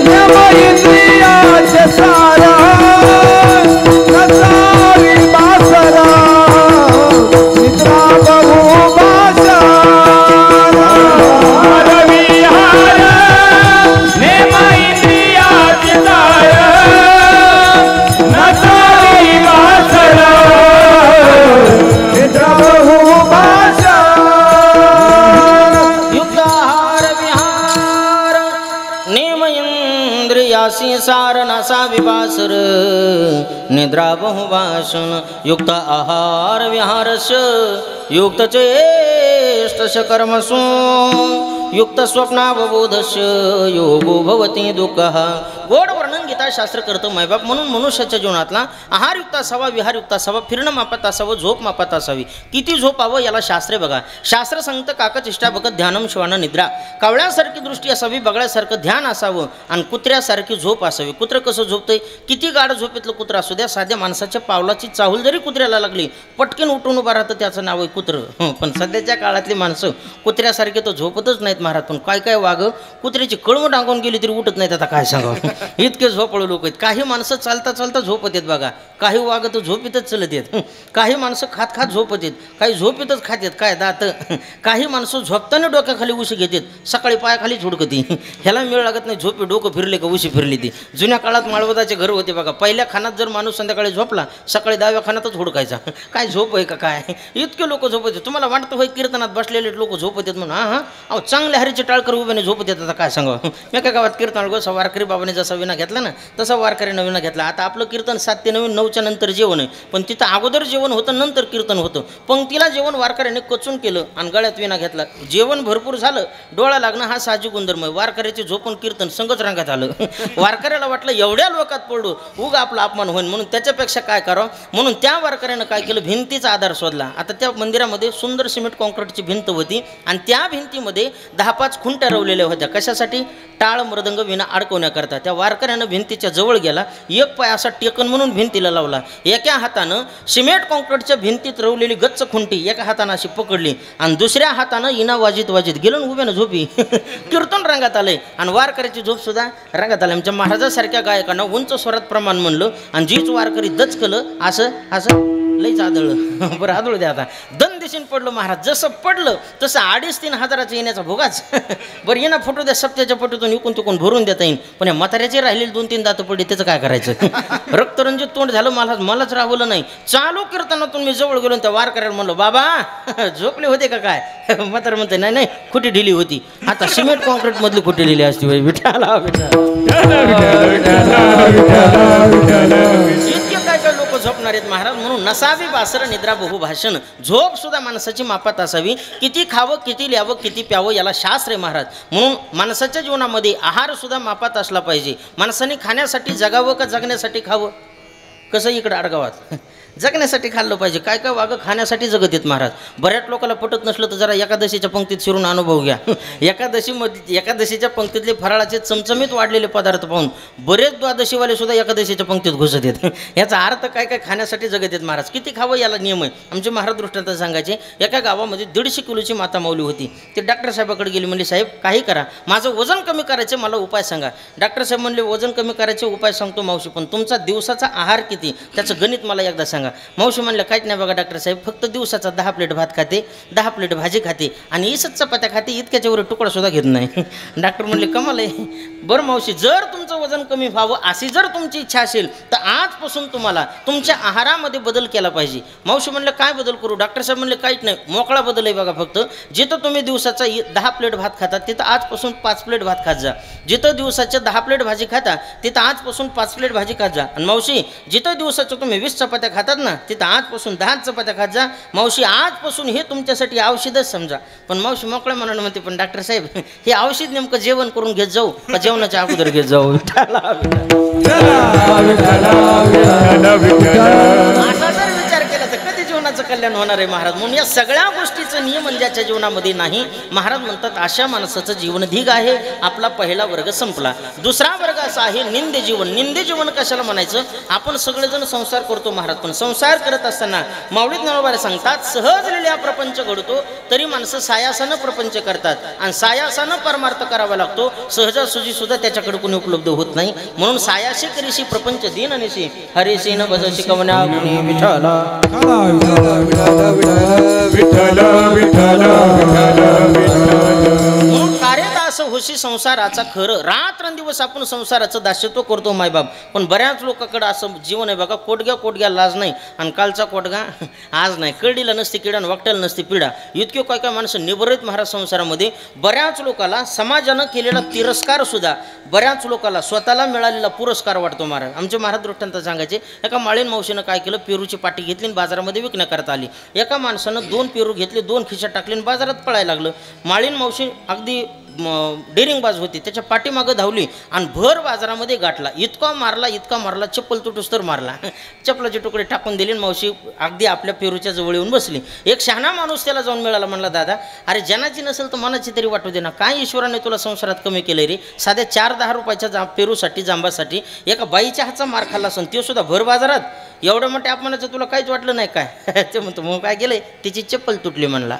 यम इंद्रियाचे सार नसावी बासर निद्रा बहुबासर विहार नेम इंद्रियाचे सार नसावी बासर निद्रा बहुबासर युक्ताहार विहार नेम इंद्रियासी सार नसा विवासर निद्रा बहुभाषण. युक्त आहार विहारश युक्त चेष्टश कर्मसु युक्त स्वप्नावबोधश योगो भवती दुःखः. गोड वर्णन गीता शास्त्र करतं. मायबाप म्हणून मनुष्याच्या जीवनातला आहारयुक्त असावा, विहारयुक्त असावा, फिरणं मापात असावं, झोप मापात असावी. किती झोपावं याला शास्त्रे बघा. शास्त्र सांगतं काकचिष्टा बघत ध्यानम शिवाना निद्रा. कावळ्यासारखी दृष्टी असावी, बगळ्यासारखं ध्यान असावं आणि कुत्र्यासारखी झोप असावी. कुत्रं कसं झोपतंय, किती गाढ झोपेतलं कुत्रं असू द्या, साध्या माणसाच्या पावलाची चाहूल जरी कुत्र्याला लागली पटकन उठून उभा राहतं, त्याचं नाव आहे कुत्रं. पण सध्याच्या काळातली माणसं कुत्र्यासारखे तर झोपतच नाहीत महाराज. पण काय काय वाघ कुत्र्याची कळवं टांगून गेली तरी उठत नाहीत. आता काय सांगावं, इतके झोपळू लोक आहेत. काही माणसं चालता चालता झोपत आहेत बघा, काही वाघ तर झोपीतच चलत आहेत. काही माणसं खात खात झोपत आहेत, काही झोपीतच खात आहेत काय दात. काही माणसं झोपताना डोक्याखाली उशी घेतात, सकाळी पायाखाली झुडकती. ह्याला मिळ लागत नाही, झोपी डोकं फिरले का उशी फिरली ती. जुन्या काळात माळवदाचे घर होते बघा. पहिल्या खानात जर माणूस संध्याकाळी झोपला, सकाळी 10व्या खानातच हुडकायचा. काय झोप आहे का काय, इतके लोक झोपत आहेत. तुम्हाला वाटतं होय कीर्तनात बसलेले लोक झोपत आहेत म्हणून? हां अहो, चांगल्या हरीचे टाळकर उभ्याने झोपत येतात. आता काय सांगावं. मी एका गावात कीर्तन गोसा वारकरी बाबाने जसा विना घेतला ना तसा वारकऱ्यानं विना घेतला. आता आपलं कीर्तन 7 ते 9च्या नंतर जेवण आहे, पण तिथं अगोदर जेवण होतं, नंतर कीर्तन होतं. पंक्तीला जेवण वारकऱ्याने कचून केलं आणि गळ्यात विना घेतला. जेवण भरपूर झालं, डोळा लागणं हा साहजिक गुणधर्म आहे. वारकऱ्याचे झोपून कीर्तन संगच रंगात आलं. वारकऱ्याला वाटलं एवढ्या लोकात पडलो उगा आपला अपमान होईल म्हणून त्याच्यापेक्षा काय करावं म्हणून त्या वारकऱ्यानं काय केलं, भिंतीचा आधार शोधला. आता त्या मंदिरामध्ये सुंदर सिमेंट कॉन्क्रीटची भिंत होती आणि त्या भिंतीमध्ये 10-5 खुंट्या रवलेल्या होत्या. कशासाठी? टाळ मृदंग विना अडकवण्याकरता. त्या वारकऱ्यानं भिंतीच्या जवळ गेला, एक पाय असा टेकन म्हणून भिंतीला लावला. एका हातानं सिमेंट कॉन्क्रीटच्या भिंतीत रवलेली गच्च खुंटी एका हातानं अशी पकडली आणि दुसऱ्या हातानं इना वाजित वाजित गेलं उभ्यानं झोपी. कीर्तन रंगात आलंय आणि वारकऱ्याची झोप सुद्धा रंगात आली. आमच्या महाराजासारख्या गायकांना उंच स्वरात प्रमाण म्हणलं आणि जीच वारकरी दचकलं असं असं लईच आदळलं. बरं आदळू द्या. आता दन दिशीन पडलं महाराज. जसं पडलं तसं 2,5-3 हजाराचा येण्याचा भोगाच. बरं येणं फोटो द्या, सप्त्याच्या फोटोतून इकून तिकून भरून देता येईल. पण या म्हाताऱ्याचे राहिलेले 2-3 दात पडले त्याचं काय करायचं. रक्तरंजित तोंड झालं. मलाच राहवलं नाही. चालू कीर्तनातून मी जवळ गेलो त्या वारकऱ्याला म्हणलो, बाबा झोपले होते का काय. म्हातारा म्हणते नाही नाही खुटी ढिली होती. आता सिमेंट कॉन्क्रीट मधली खुटी ढिली असती. विठाला इतके काय काय लोक झोपणार आहेत महाराज. म्हणून नसावी बासर निद्रा बहुभाषण. झोप सुद्धा माणसाची मापात असावी. किती खावं, किती ल्यावं, किती प्यावं याला शास्त्र आहे महाराज. म्हणून माणसाच्या जीवनामध्ये आहार सुद्धा मापात असला पाहिजे. माणसाने खाण्यासाठी जगावं का जगण्यासाठी खावं. कसं इकडं आडगावात जगण्यासाठी खाल्लं पाहिजे. काय काय वागं खाण्यासाठी जगत आहेत महाराज. बऱ्याच लोकांना पटत नसलं तर जरा एकादशीच्या पंक्तीत शिरून अनुभव घ्या. एकादशीच्या पंक्तीतले फराळाचे चमचमीत वाढलेले पदार्थ पाहून बरेच द्वादशीवाले सुद्धा एकादशीच्या पंक्तीत घुसत आहेत. याचा अर्थ काय काय खाण्यासाठी जगत आहेत महाराज. किती खावं याला नियम आहे. आमचे महाराज दृष्टांत सांगायचे, एका गावामध्ये 150 किलोची माता माऊली होती. ते डॉक्टर साहेबाकडे गेली, म्हणली साहेब काही करा, माझं वजन कमी करायचं, मला उपाय सांगा. डॉक्टर साहेब म्हणले वजन कमी करायचे उपाय सांगतो मावशी, पण तुमचा दिवसाचा आहार किती त्याचं गणित मला एकदा सांगा. मावशी म्हणलं काहीच नाही बघा डॉक्टर साहेब, फक्त दिवसाचा 10 प्लेट भात खाते, 10 प्लेट भाजी खाते आणि 20 चपात्या खाते, इतक्याच्या वर तुकडा सुद्धा घेत नाही. डॉक्टर म्हणले कमाल आहे. बरं मावशी, जर तुमचं वजन कमी व्हावं अशी जर तुमची इच्छा असेल तर आजपासून तुम्हाला तुमच्या आहारामध्ये बदल केला पाहिजे. मावशी म्हणलं काय बदल करू. डॉक्टर साहेब म्हणले काहीच नाही, मोकळा बदल आहे बघा. फक्त जिथं तुम्ही दिवसाचा 10 प्लेट भात खाता तिथं आजपासून 5 प्लेट भात खात जा. जिथं दिवसाच्या 10 प्लेट भाजी खाता तिथं आजपासून 5 प्लेट भाजी खात जा. आणि मावशी जिथं दिवसाच्या तुम्ही 20 चपात्या खातात ना तिथं आजपासून 10 चपात्या खात जा. मावशी आजपासून हे तुमच्यासाठी औषधच समजा. पण मावशी मोकळ्या मनानं म्हणते, पण डॉक्टर साहेब हे औषध नेमकं जेवण करून घेत जाऊ का जेवणाच्या अगोदर घेत जाऊ. असा जर विचार केला तर कधी जीवनाचं कल्याण होणार आहे महाराज. म्हणून या सगळ्या गोष्टीचं नियमन ज्याच्या जीवनामध्ये नाही, महाराज म्हणतात अशा माणसाचं जीवन ढीग आहे. आपला पहिला वर्ग संपला. दुसरा वर्ग असा आहे निंदे जीवन. निंदे जीवन कशाला म्हणायचं. आपण सगळेजण संसार करतो महाराज, पण संसार करत असताना माऊली ज्ञानोबा सांगतात सहज लिहिल्या प्रपंच घडतो तरी माणसं सायासानं प्रपंच करतात आणि सायासानं परमार्थ करावा लागतो. सहजासहजी सुद्धा त्याच्याकडे कोणी उपलब्ध होत नाही. म्हणून सायाशी करीशी प्रपंच दिन अनिशी हरिशी न भज शिकवण्या गुणी विठ्ठला. म्हणून कार्यदास होशी संसाराचा खरं. रात्रंदिवस आपण संसाराचं दास्यत्व करतो मायबाप, पण बऱ्याच लोकांकडे असं जीवन आहे बघा, कोटग्या लाज नाही आणि कालचा कोटगा आज नाही. कळडीला नसती किडा आणि वाकट्याला नसती पिढा. इतके काय काय माणसं निबरत महाराज संसारामध्ये. बऱ्याच लोकाला समाजानं केलेला तिरस्कार सुद्धा बऱ्याच लोकाला स्वतःला मिळालेला पुरस्कार वाटतो महाराज. आमचे महाराज दृष्टांत सांगायचे, एका माळीन मावशीनं काय केलं, पेरूची पाटी घेतली आणि बाजारामध्ये विकण्याकरता आली. एका माणसानं 2 पेरू घेतले, 2 खिशात टाकले आणि बाजारात पळायला लागलं. माळीन मावशी अगदी डेरिंगबाज होती, त्याच्या पाठीमागं धावली आणि भर बाजारामध्ये गाठला. इतका मारला चप्पल तुटूस तर मारला. चप्पलाचे तुकडे टाकून दिले. मावशी अगदी आपल्या पेरूच्या जवळ येऊन बसली. एक शहाणा माणूस त्याला जाऊन मिळाला. म्हणला दादा अरे जनाची नसेल तर मनाची तरी वाटू दे ना, काय ईश्वराने तुला संसारात कमी केले रे. साध्या 4-10 रुपयाच्या पेरूसाठी जांबासाठी एका बाईच्या हातचा मार खाल्ला असून ते सुद्धा भर बाजारात. एवढं मोठ्या अपमानाचं तुला काहीच वाटलं नाही काय. ते म्हणतो मग काय केलंय, तिची चप्पल तुटली म्हणला.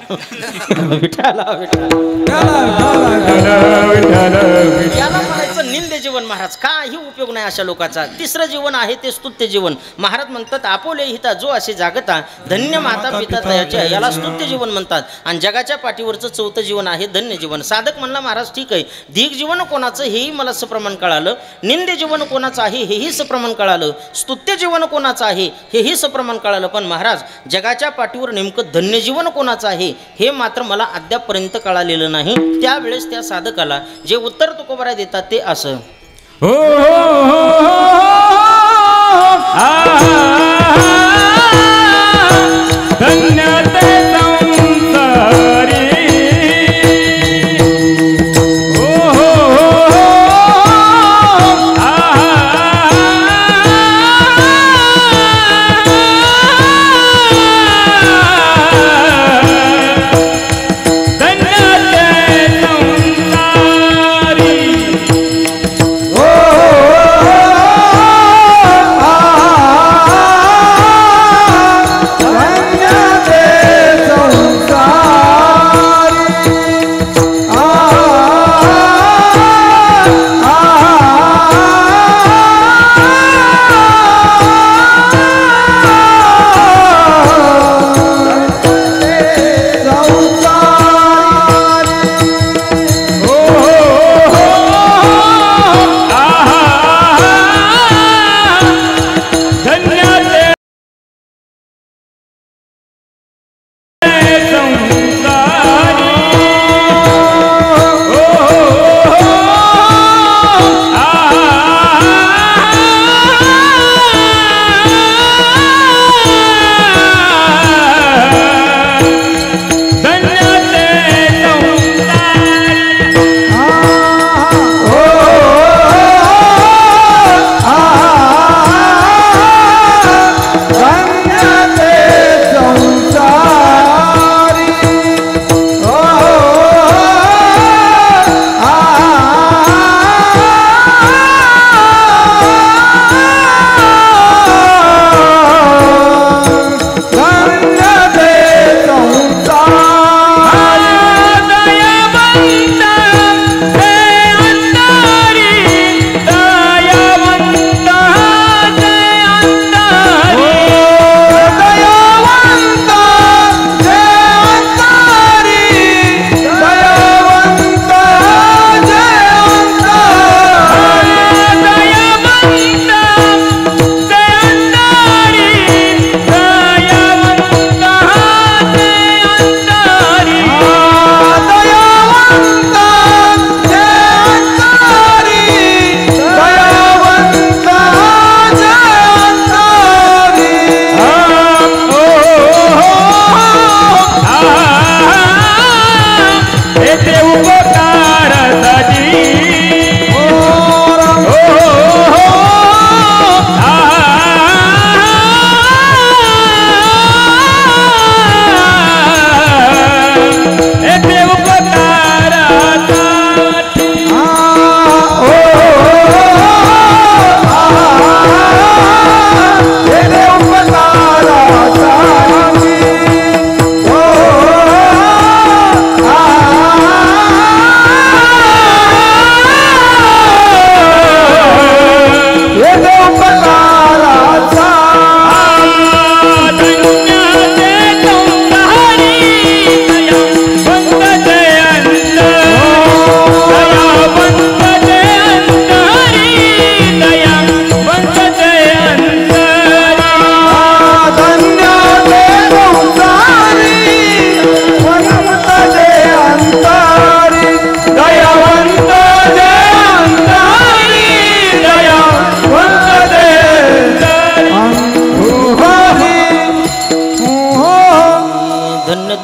याला म्हणायचं निंदे जीवन महाराज. काही उपयोग नाही अशा लोकांचा. तिसरं जीवन आहे ते स्तुत्य जीवन. महाराज म्हणतात आपोले हिता जो असे जागता धन्य माता पिता तयाच्या, याला स्तुत्य जीवन म्हणतात. आणि जगाच्या पाठीवरचं 4थं जीवन आहे धन्य जीवन. साधक म्हणला महाराज ठीक आहे, धिक जीवन कोणाचं हेही मला सप्रमाण कळालं, निंदे जीवन कोणाचं आहे हेही सप्रमाण कळालं, स्तुत्य जीवन कोणाचं आहे हेही सप्रमाण कळालं, पण महाराज जगाच्या पाठीवर नेमकं धन्य जीवन कोणाचं आहे हे मात्र मला अद्यापर्यंत कळालेलं नाही. त्यावेळेस त्या साधकाला जे उत्तर तुकोबारा देतात ते असं,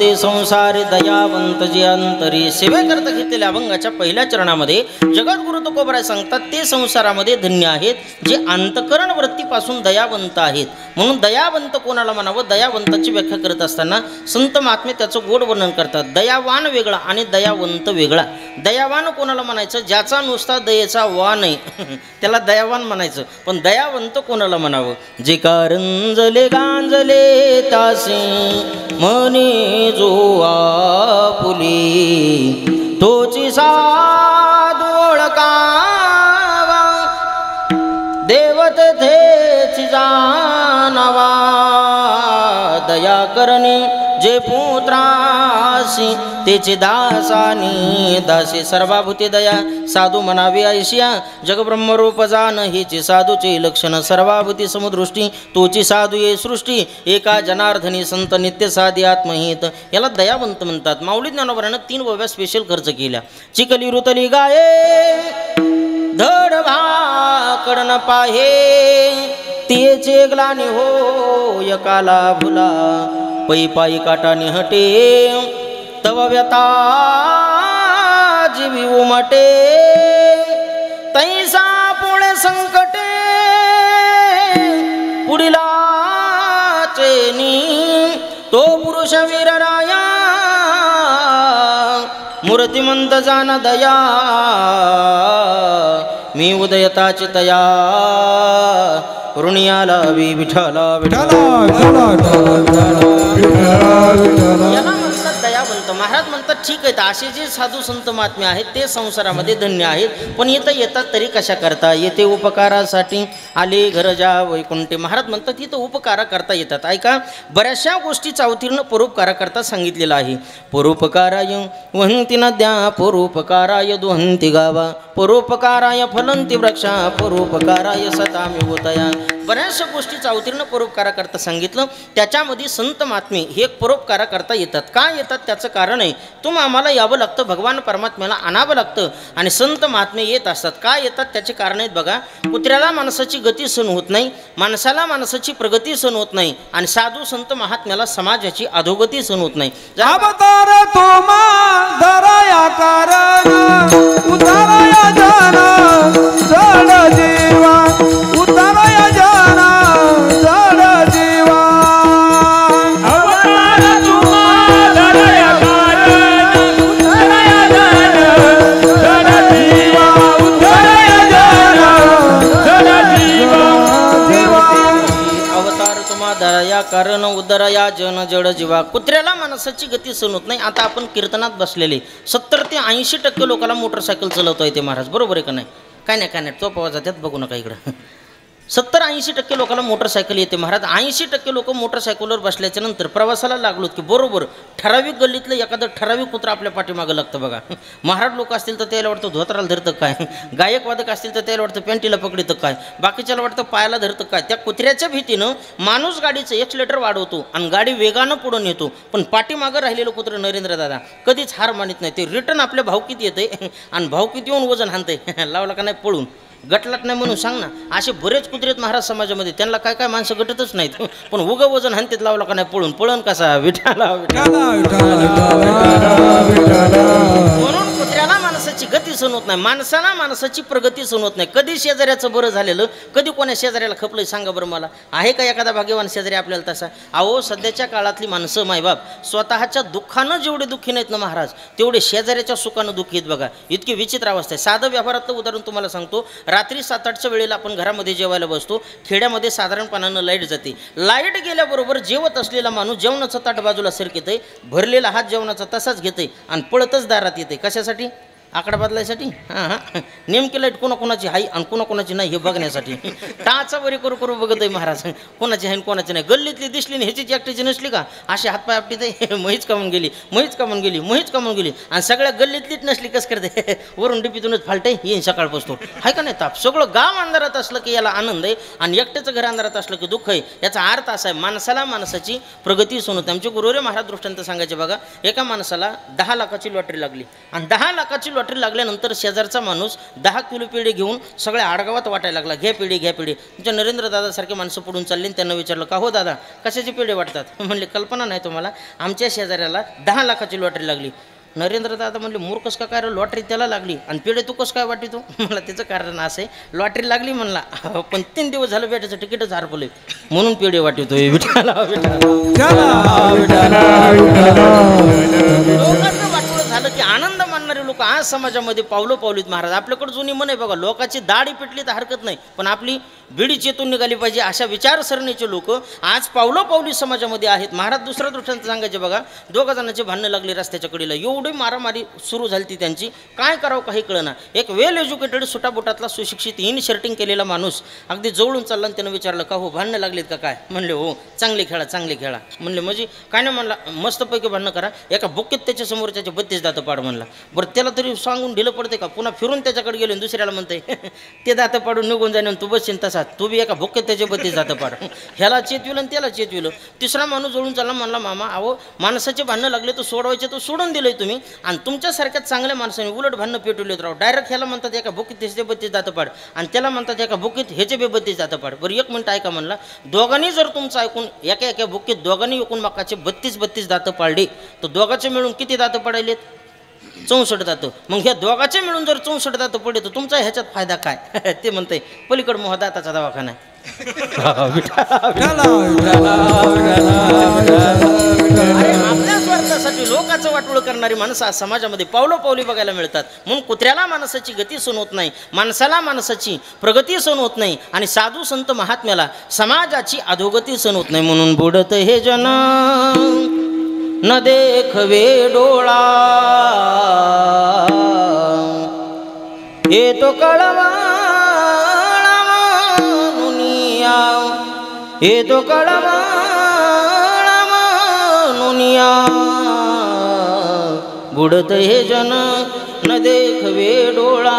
ते संसार दयावंत जे अंतरी. सेवेकरता घेतलेल्या अभंगाच्या पहिल्या चरणामध्ये जगद्गुरु तुकोबराय सांगतात ते संसारामध्ये धन्य आहेत जे अंतकरण वृत्तीपासून दयावंत आहेत. म्हणून दयावंत कोणाला म्हणावं, दयावंताची व्याख्या करत असताना संत महात्मे त्याचं गोड वर्णन करतात. दयावान वेगळा आणि दयावंत वेगळा. दयावान कोणाला म्हणायचं, ज्याचा नुसता दयेचा वाण आहे त्याला दयावान म्हणायचं. पण दयावंत कोणाला म्हणावं, जे कारंजले गांजले तासे मने जो आपुली तोची साधू ओळखावा देवते थेची जाणावा. दया करणे जे पुत्रासी तेचे दासानी दासी सर्वाभूती दया साधू म्हणावी ऐशिया जगब्रह्मरूप जाण हिची साधूचे लक्षण सर्वाभूती समदृष्टी तोची साधू ये सृष्टी एका जनार्दनी संत नित्य साधी आत्महित. याला दयावंत म्हणतात. माऊली ज्ञानोबरानं 3 वव्या स्पेशल खर्च केल्या. चिखली रुतली गाये धड भाकडन पाहे तेचे ग्लानी हो यकाला भुला पै पायी काटाने हटे तव व्यता जीवी उमटे तैसा पुणे संकटे पुढिला चेनी तो पुरुष वीरराया मूर्तिमंत जान दया मी उदयताची तया ऋणियाला विठला विठला. याला म्हणतात दयावंत. महाराज म्हणतात ठीक आहे, असे जे साधू संत महात्मे आहेत ते संसारामध्ये धन्य आहेत, पण इथं येतात तरी कशा करता, येते उपकारासाठी आले घर जा वैकुंठे. महाराज म्हणतात इथं उपकारा करता येतात. ऐका, बऱ्याचशा गोष्टी अवतीर्ण परोपकारा करता सांगितलेलं आहे. परोपकाराय वहंती नद्या परोपकाराय दुहंती गावा परोपकाराय फलंती वृक्षा परोपकाराय सतामी होतया. बऱ्याचशा गोष्टीचा अवतीर्ण परोपकारा करता सांगितलं. त्याच्यामध्ये संत महात्मे हे एक परोपकारा करता येतात. का येतात त्याचं कारण आहे, तुम्ही आम्हाला यावं लागतं, भगवान परमात्म्याला आणावं लागतं आणि संत महात्मे येत असतात. का येतात त्याचे कारण आहेत बघा. कुत्र्याला माणसाची गती सहन होत नाही, माणसाला माणसाची प्रगती सहन होत नाही आणि साधू संत महात्म्याला समाजाची अधोगती सहन होत नाही. अवतार तोमा धराया कारण उताराया जाना जड जीवा उताराया जाना जड जीवा. अवतार तोमा धराया कारण उताराया जाना जड जीवा उताराया जाना जड जीवा जीवा. अवतार तुम्हा दया कारण उदरया जन जड जीवा. कुत्र्याला माणसाची गती सहन होत नाही. आता आपण कीर्तनात बसलेले 70 ते 80% लोकांना मोटरसायकल चालवता येते महाराज, बरोबर आहे का नाही? काय नाही तो पवा जातात, बघू नका इकडं. 70-80% लोकांना मोटरसायकल येते महाराज. 80% लोक मोटरसायकलवर बसल्याच्या नंतर प्रवासाला लागलो की बरोबर ठराविक गल्लीतलं एखादं ठराविक कुत्र आपल्या पाठीमागं लागतं बघा. महाराज लोक असतील तर त्याला वाटतं धोत्राला धरतं काय, गायक वादक असतील तर त्याला वाटतं पॅन्टीला पकडतं काय, बाकीच्याला वाटतं पायाला धरतं काय. त्या कुत्र्याच्या भीतीनं माणूस गाडीचं एक्सिलेटर वाढवतो आणि गाडी वेगानं पुढं नेतो, पण पाठीमागं राहिलेलं कुत्रं नरेंद्र दादा कधीच हार मानित नाही. ते रिटर्न आपल्या भावकीत येते आणि भावकीत येऊन वजन हाणते. लावला का नाही पळून, गटलात नाही म्हणून सांग ना. असे बरेच कुत्रे आहेत महाराज समाजामध्ये, त्यांना काय काय माणसं गटतच नाहीत, पण उगं वजन हाणतेत. लावला का नाही पळून, पळण कसा विठाला. म्हणून कुत्र्याला माणसाची गती सहन होत नाही, माणसाला माणसाची प्रगती सहन होत नाही. कधी शेजाऱ्याचं बरं झालेलं, कधी कोण्या शेजाऱ्याला खपलंय सांगा बरं मला. आहे का एखादा भाग्यवान शेजारी आपल्याला तसा? अहो सध्याच्या काळातली माणसं मायबाप स्वतःच्या दुःखानं जेवढे दुःखी नाहीत ना महाराज, तेवढे शेजाऱ्याच्या सुखानं दुःखी आहेत बघा. इतकी विचित्र अवस्था आहे. साधं व्यवहारातलं उदाहरण तुम्हाला सांगतो. रात्री 7-8च्या वेळेला आपण घरामध्ये जेवायला बसतो. खेड्यामध्ये साधारणपणानं लाईट जाते. लाईट गेल्याबरोबर जेवत असलेला माणूस जेवणाचं ताट बाजूला सरकेतंय, भरलेला हात जेवणाचा तसाच घेतंय आणि पळतच दारात येते. कशासाठी? आकडा बदलायसाठी. हां नेमकी लाईट कोणाकोणाची आहे आणि कोणाकोणाची नाही हे बघण्यासाठी. टाचा वरी करू करू बघत आहे महाराज, कोणाची आहे कोणाची नाही. गल्लीतली दिसली नाही, ह्याची एकटीची नसली का असे हातपाय आपटीत महीच कामून गेली, महीच कामून गेली, महीच कामून गेली आणि सगळ्या गल्लीतलीच नसली कस करते, वरून डिपीतूनच फालटे येईन सकाळ बसतो. आहे का नाही ताप? सगळं गाव अंधारात असलं की याला आनंद आहे आणि एकट्याचं घर अंधारात असलं की दुःख आहे. याचा अर्थ असा आहे, माणसाला माणसाची प्रगती सहन होते. आमचे गुरुरे महाराज दृष्टांत सांगायचे बघा. एका माणसाला 10 लाखाची लॉटरी लागली आणि 10 लाखाची लॉटरी लागल्यानंतर शेजारचा माणूस 10 किलो पेढे घेऊन सगळ्या आडगावात वाटायला लागला, घ्या पेढे घ्या पेढे. तुमच्या नरेंद्र दादासारखे माणसं पुढून चालले आणि त्यांना विचारलं, का हो दादा कशाचे पेढे वाटतात? म्हणले, कल्पना नाही तुम्हाला, आमच्या शेजाऱ्याला 10 लाखाची लॉटरी लागली. नरेंद्र दादा म्हणले, मूर्खस का काय रे, लॉटरी त्याला लागली आणि पेढे तू कसं काय वाटितो? मला त्याचं कारण असं आहे, लॉटरी लागली म्हणला, पण 3 दिवस झालं भेटायचं तिकीटच हरपलं म्हणून पेढे वाटितोय. लोकांचं वाटलं झालं की आनंद मानणारे लोक आज समाजामध्ये पावलं पावलीत. महाराज आपल्याकडे जुनी म्हण आहे बघा, लोकांची दाढी पिटली तर हरकत नाही, पण आपली बिडी चेतून निघाली पाहिजे, अशा विचारसरणीचे लोक आज पावलं पावली समाजामध्ये आहेत. महाराज दुसऱ्या दृष्टांत सांगायचे बघा, 2 जणांचे भांडणं लागले रस्त्याच्या कडेला, एवढी मारामारी सुरू झाली ती त्यांची, काय करावं काही कळना. एक वेल एज्युकेटेड सुटाबुटातला सुशिक्षित इन शर्टिंग केलेला माणूस अगदी जवळून चालला आणि त्यानं विचारलं, का हो भांडणं लागलीत का काय? म्हणले, हो. चांगले खेळा चांगले खेळा. म्हणले, म्हणजे काय नाही म्हणला, मस्तपैकी भांडणं करा, एका बुक्कीत त्याच्या समोर त्याचे 32 दातं पाड म्हणला. बरं त्याला तरी सांगून ढिलं पडते का? पुन्हा फिरून त्याच्याकडे गेले, दुसऱ्याला म्हणते ते दातं पाडून निघून जाईन, तू बसशील तसा, तू बी एका बुक्कीत त्याचे 32 दातं पाड. ह्याला चेतविलं आणि त्याला चेतविलं. तिसरा माणूस जवळून चालला, म्हणला, मामा अहो माणसाचे भांडणं लागले तर सोडवायचे तर सोडून दिलंय तुम्ही, आणि तुमच्यासारख्या चांगल्या माणसाने उलट भांडणं पेटवलेत राव. डायरेक्ट ह्याला म्हणतात एका बुकीत त्याचे 32 दातं पाड आणि त्याला म्हणतात एका बुकीत ह्याचे 32 दातं पाड. बरं 1 मिनिट ऐका म्हणला, दोघांनी जर तुमचं ऐकून एका बुकीत दोघांनी एकूण मकाचे 32 दातं पाडले तर दोघांचे मिळून किती दातं पडायलेत? 64 दातं. मग ह्या दोघांचे मिळून जर 64 दातं पडले तर तुमचा ह्याच्यात फायदा काय? ते म्हणते पलीकड मोह दाताचा दवाखाना आहे. आपल्या स्वार्थासाठी लोकांचं वाटोळ करणारी माणसं आज समाजामध्ये पावलं पावली बघायला मिळतात. म्हणून कुत्र्याला माणसाची गती सहन होत नाही, माणसाला माणसाची प्रगती सहन होत नाही, आणि साधू संत महात्म्याला समाजाची अधोगती सहन होत नाही. म्हणून बुडत हे जन न देखवे डोळा, हे तो कळवा हे तो कळवा नुनिया, बुडत हे जन न देखवे डोळा,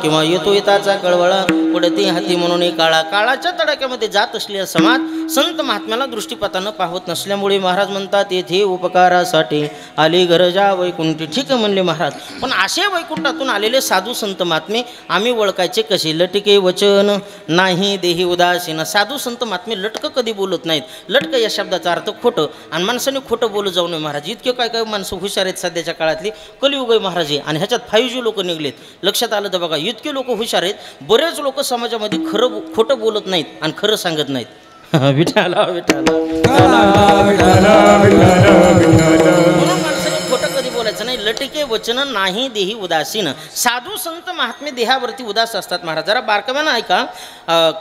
किंवा येतो येताचा कळवळा, पडते हाती म्हणून काळा. काळाच्या तडाख्यामध्ये जात असलेला समाज संत महात्म्याला दृष्टीपातानं पाहत नसल्यामुळे महाराज म्हणतात, येथे उपकारासाठी आली गरजा वैकुंठी. ठीक आहे म्हणले महाराज, पण असे वैकुंठातून आलेले साधू संत महात्मे आम्ही ओळखायचे कसे? लटके वचन नाही देही उदासीन. साधू संत महात्मे लटकं कधी बोलत नाहीत. लटकं या शब्दाचा अर्थ खोटं, आणि माणसाने खोटं बोलू जाऊ नये महाराज. इतके काय काय माणसं हुशार आहेत सध्याच्या काळातली, कलियुग आहे महाराज, आणि ह्याच्यात 5G लोक निघलेत. लक्षात आलं तर बघा, इतके लोक हुशार आहेत, बरेच लोक समाजामध्ये खरं खोटं बोलत नाहीत आणि खरं सांगत नाहीत. विठाला विठाला म्हणून माणसाने खोटं कधी बोलायचं नाही. लटके वचन नाही देही उदासीन. साधू संत महात्मे देहावरती उदास असतात महाराज. जरा बारकाव्यानं ऐका.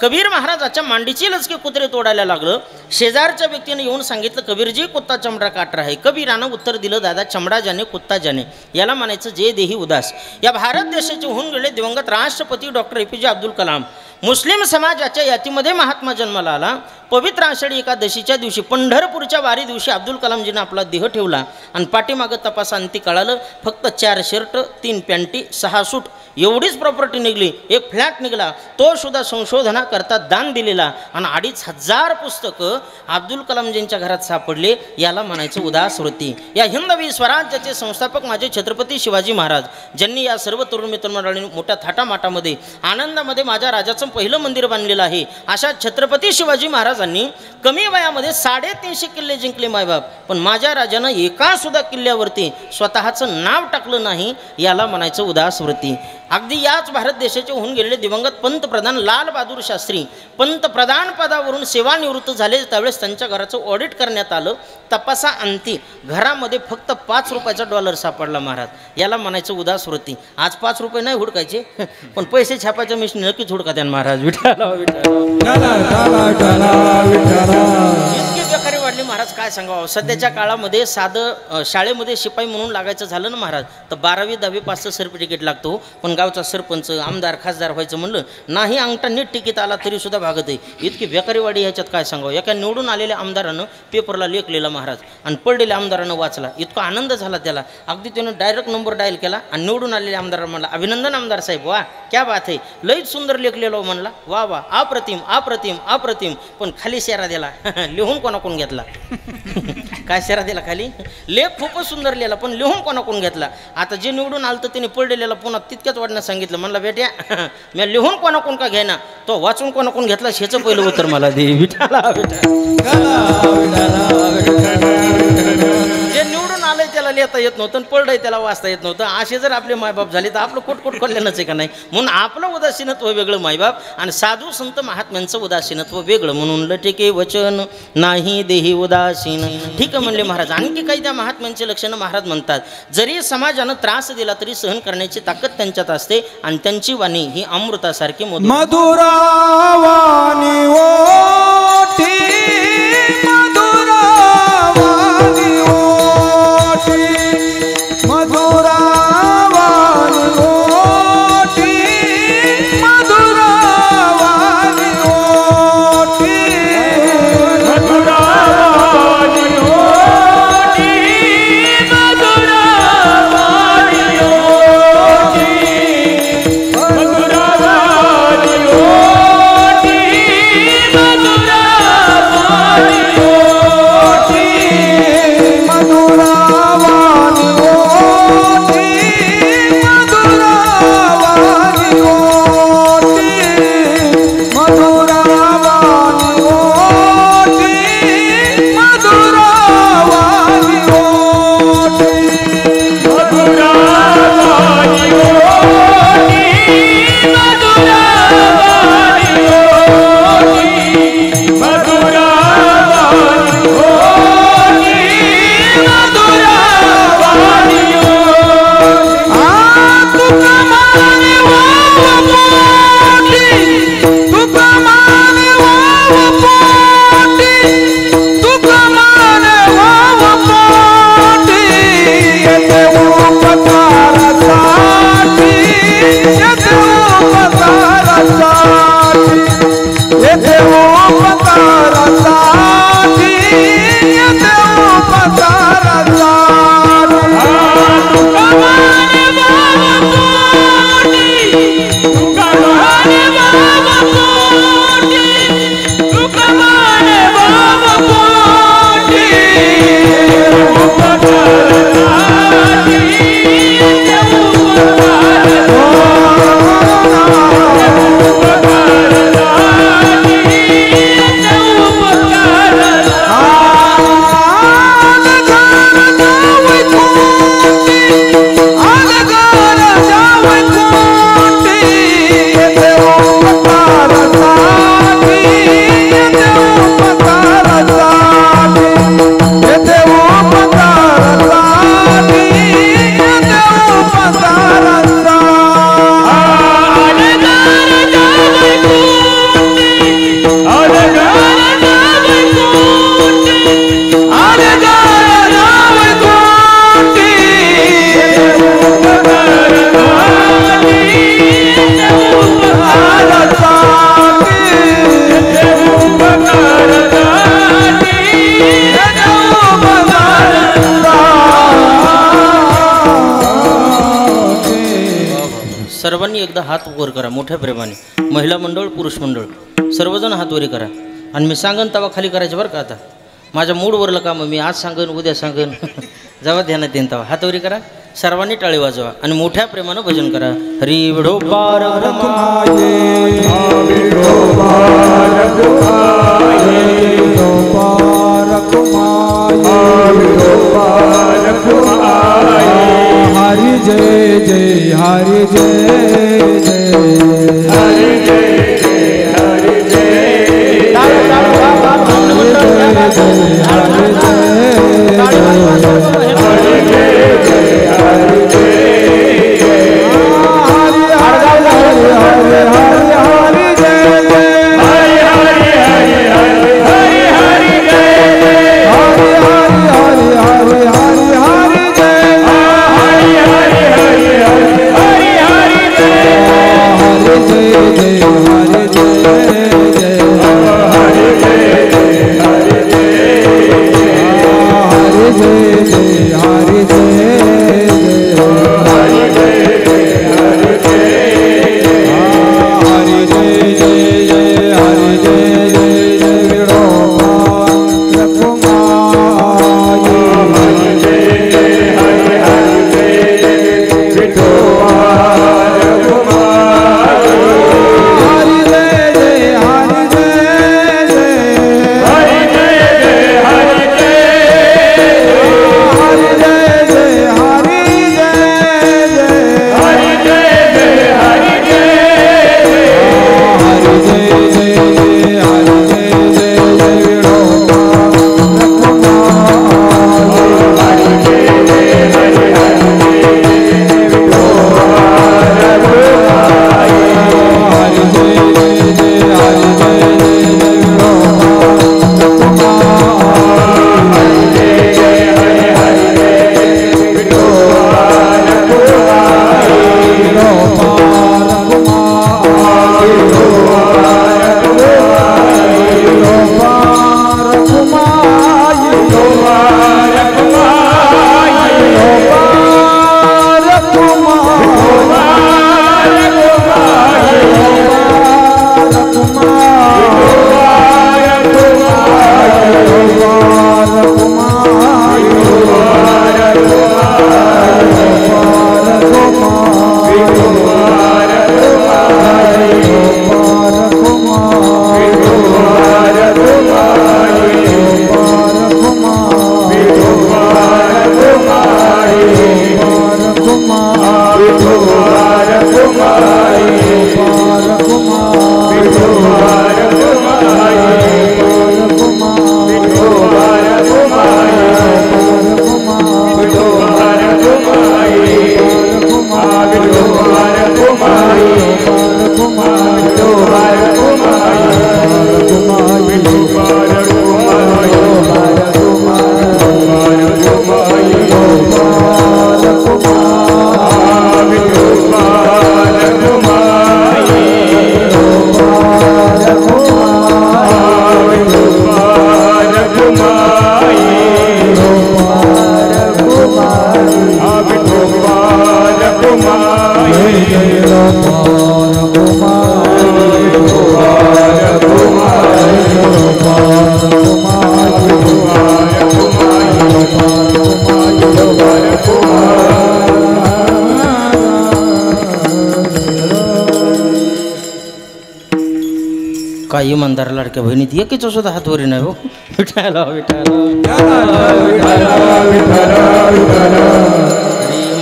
कबीर महाराजाच्या मांडीची लचके कुत्रे तोडायला लागलं. शेजारच्या व्यक्तीने येऊन सांगितलं, कबीरजी कुत्ता चमडा काट रहा है. कबीरानं उत्तर दिलं, दादा चमडा जाने कुत्ता जाने. याला म्हणायचं जे देही उदास. या भारत देशाचे होऊन गेले दिवंगत राष्ट्रपती डॉक्टर APJ अब्दुल कलाम. मुस्लिम समाजाच्या यातीमध्ये महात्मा जन्माला आला. पवित्र आषाढी एकादशीच्या दिवशी पंढरपूरच्या वारी दिवशी अब्दुल कलामजीनं आपला देह ठेवला आणि पाठीमागं तपासांती कळालं फक्त 4 शर्ट 3 पॅन्टी 6 सूट एवढीच प्रॉपर्टी निघली. एक फ्लॅट निघाला, तो सुद्धा संशोधनाकरता दान दिलेला, आणि 2500 पुस्तकं अब्दुल कलामजींच्या घरात सापडले. याला म्हणायचं उदास वृत्ती. या हिंदवी स्वराज्याचे संस्थापक माझे छत्रपती शिवाजी महाराज, ज्यांनी या सर्व तरुण मित्रमंडळींनी मोठ्या थाटामाटामध्ये आनंदामध्ये माझ्या राजाचं पहिलं मंदिर बांधलेलं आहे. अशा छत्रपती शिवाजी महाराजांनी कमी वयामध्ये 350 किल्ले जिंकले मायबाप, पण माझ्या राजानं एका सुद्धा किल्ल्यावरती स्वतःचं नाव टाकलं नाही. याला म्हणायचं उदास वृत्ती. अगदी याच भारत देशाचे होऊन गेलेले दिवंगत पंतप्रधान लाल बहादूर शास्त्री पंतप्रधान पदावरून सेवानिवृत्त झाले. त्यावेळेस त्यांच्या घराचं ऑडिट करण्यात आलं. तपासा अंती घरामध्ये फक्त $5 सापडला महाराज. याला म्हणायचं उदास वृत्ती. आज $5 नाही हुडकायचे, पण पैसे छापायच्या मिशन नक्कीच हुडका द्या महाराज. विठाला इतकी बेकारी वाढली महाराज, काय सांगावं. सध्याच्या काळामध्ये साधं शाळेमध्ये शिपाई म्हणून लागायचं झालं ना महाराज, तर 12वी 10वी पासचं सर्टिफिकेट लागतो. पण गावचा सरपंच आमदार खासदार व्हायचं म्हणलं नाही, अंगठा नीट टिकीत आला तरी सुद्धा भागत आहे. इतकी बेकारी वाढी ह्याच्यात काय सांगावं. एका निवडून आलेल्या आमदारानं पेपरला लेखलेला महाराज, आणि पडलेल्या आमदारानं वाचला. इतका आनंद झाला त्याला. अगदी त्यानं डायरेक्ट नंबर डायल केला आणि निवडून आलेल्या आमदारांना म्हणला, अभिनंदन आमदार साहेब, वा क्या बात आहे, लईच सुंदर लेखलेलं म्हणला. वा वा, अप्रतिम अप्रतिम अप्रतिम. पण खाली शेरा दिला. लिहून कोणाकडून घेतला घेतला काय शेरा दिला खाली लेख खूपच सुंदर लिहिला पण लिहून कोणाकडून घेतला आता जे निवडून आलं तर त्याने पडलेला पुन्हा तितक्याच वाढण्यात सांगितलं म्हणलं बेट्या मी लिहून कोणाकडून का घेना तो वाचून कोणाकडून घेतला ह्याचं पहिलं उत्तर मला दे विठाला जे निवडून आलंय त्याला लिहिता येत नव्हतं पडलंय त्याला वाचता येत नव्हतं असे जर आपले मायबाप झाले तर आपलं कोटकोट कल्याणच आहे का नाही म्हणून आपलं उदासीनत्व वेगळं मायबाप आणि साधू संत महात्म्यांचं उदासीनत्व वेगळं म्हणून लटेके वचन नाही देही उदासीन ठीक आहे म्हणले महाराज आणखी काही त्या महात्म्यांचे लक्षणं महाराज म्हणतात जरी समाजानं त्रास दिला तरी सहन करण्याची ताकद त्यांच्यात असते आणि त्यांची वाणी ही अमृतासारखी मधुरावाणी ओठी मधुरावाणी ओठी मधुरावाणी ओठी मधुरावाणी ओठी मधुरावाणी ओठी मधुरावाणी ओठी मधुरावाणी ओठी मधुरावाणी ओठी मधुरावाणी ओठी मधुरावाणी ओठी मधुरावाणी ओठी मधुरावाणी ओठी मधुरावाणी ओठी मधुरावाणी ओठी मधुरावाणी ओठी मधुरावाणी सर्वांनी एकदा हात वर करा मोठ्या प्रेमाने महिला मंडळ पुरुष मंडळ सर्वजण हात वरी करा आणि मी सांगन तवा खाली करायचं बरं का आता माझ्या मूडवरलं काम मी आज सांगन उद्या सांगन जेव्हा ध्यानात येईन तवा हात वरी करा सर्वांनी टाळी वाजवा आणि मोठ्या प्रेमानं भजन करा हरी विढो पार हरि जय जय हरि जय जय हरि जय जय हरि जय हरि इमानदार लाडक्या बहिणीत एकीचा सुद्धा हातवरी नाही हो. विठाला विठाला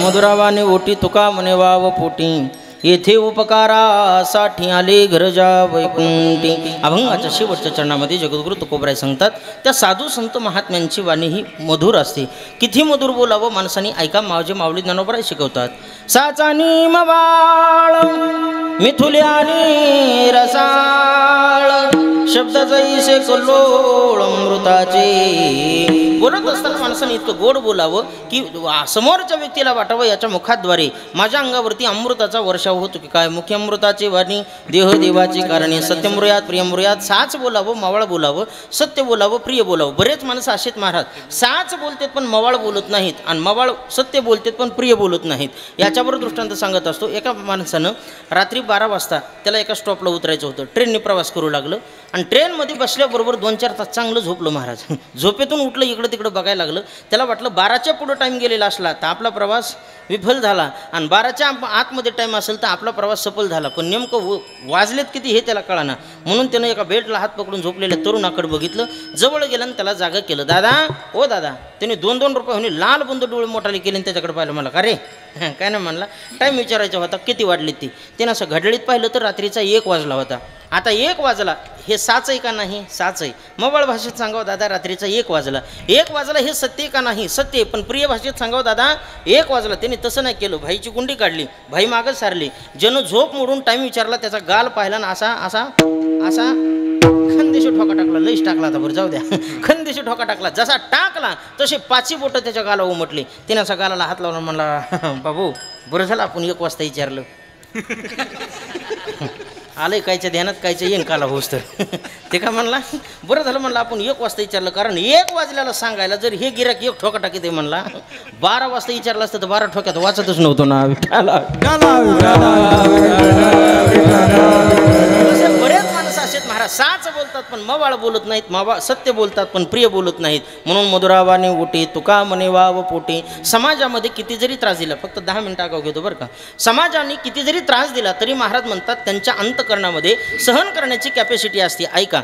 मधुरावाने ओटी तुका म्हणे वाव पोटी येथे उपकारासाठी आले घरजा वैकुंठी. अभंगाच्या शेवटच्या चरणामध्ये जगद्गुरु तुकोबराय सांगतात त्या साधू संत महात्म्यांची वाणी ही मधुर असते. किती मधुर बोलावं माणसाने ऐका. माझे माऊली ज्ञानोबराय शिकवतात. साचानी मवाळ मिथुल्यानी रसाळ शब्द जैसे कल्लोळ अमृताचे. बोलत असताना माणसाने इतकं गोड बोलावं की समोरच्या व्यक्तीला वाटावं याच्या मुखाद्वारे माझ्या अंगावरती अमृताचा वर्षाव होतो की काय. मुख्य अमृताचे वाणी देह देवाचे कारणे सत्यमृयात प्रियमृयात. साच बोलावं मवाळ बोलावं सत्य बोलावं प्रिय बोलावं. बरेच माणसं असेत महाराज साच बोलतात पण मवाळ बोलत नाहीत आणि मवाळ सत्य बोलतात पण प्रिय बोलत नाहीत. याच्यावर दृष्टांत सांगत असतो. एका माणसानं रात्री 12 वाजता त्याला एका स्टॉपला उतरायचं होतं. ट्रेनने प्रवास करू लागलं आणि ट्रेनमध्ये बसल्याबरोबर 2-4 तास चांगलं झोपलं महाराज. झोपेतून उठलं इकडं तिकडं बघायला लागलं. त्याला वाटलं 12च्या पुढं टाईम गेलेला असला तर आपला प्रवास विफल झाला आणि 12च्या आतमध्ये टाईम असेल तर आपला प्रवास सफल झाला. पण नेमकं वाजलेत किती हे त्याला कळाना. म्हणून त्यानं एका बेडला हात पकडून झोपलेल्या तरुणाकडे बघितलं. जवळ गेलं आणि त्याला जागा केलं. दादा ओ दादा. त्याने 2-2 रुपये होणे लाल बंद डोळे मोठाले केले आणि त्याच्याकडे पाहिलं. मला का रे काय नाही म्हणला. टाईम विचारायचा होता किती वाजले ती. त्यानं असं घड्याळीत पाहिलं तर रात्रीचा 1 वाजला होता. आता 1 वाजला हे साच आहे का नाही. साच आहे. मवाळ भाषेत सांगावं दादा रात्रीचा 1 वाजला. 1 वाजला हे सत्य का नाही. सत्य. पण प्रिय भाषेत सांगावं दादा 1 वाजला. त्याने तसं नाही केलं. भाईची गुंडी काढली. भाई मागच सारली. जण झोप मोडून टाईम विचारला. त्याचा गाल पाहिला ना असा असा असा खंदेशी ठोका टाकला. लईच टाकला आता बरं जाऊ द्या. खंदेशी ठोका टाकला. जसा टाकला तसे 5 बोटं त्याच्या गाला उमटले. त्याने असा गालाला हात लावला. म्हणला बाबू बरं झालं आपण 1 वाजता विचारलं. आलंय कायच्या ध्यानात कायच्या येईन काला होस तर. ते का म्हणला बरं झालं म्हणलं आपण 1 वाजता विचारलं. कारण 1 वाजल्याला सांगायला जर हे गिराक 1 ठोका टाकी ते म्हणला 12 वाजता विचारलं असतं तर 12 ठोक्यात वाचतच नव्हतो ना. बरेच माणसं असेत महाराज साच बोलतात पण मवाळ बोलत नाहीत. मवाळ सत्य बोलतात पण प्रिय बोलत नाहीत. म्हणून मधुरावाने ओटी तुका म्हणे वाव पोटी. समाजामध्ये किती जरी त्रास दिला फक्त 10 मिनिटं आगाव घेतो बरं का. समाजाने किती जरी त्रास दिला तरी महाराज म्हणतात त्यांच्या अंतकरणामध्ये सहन करण्याची कॅपॅसिटी असते. ऐका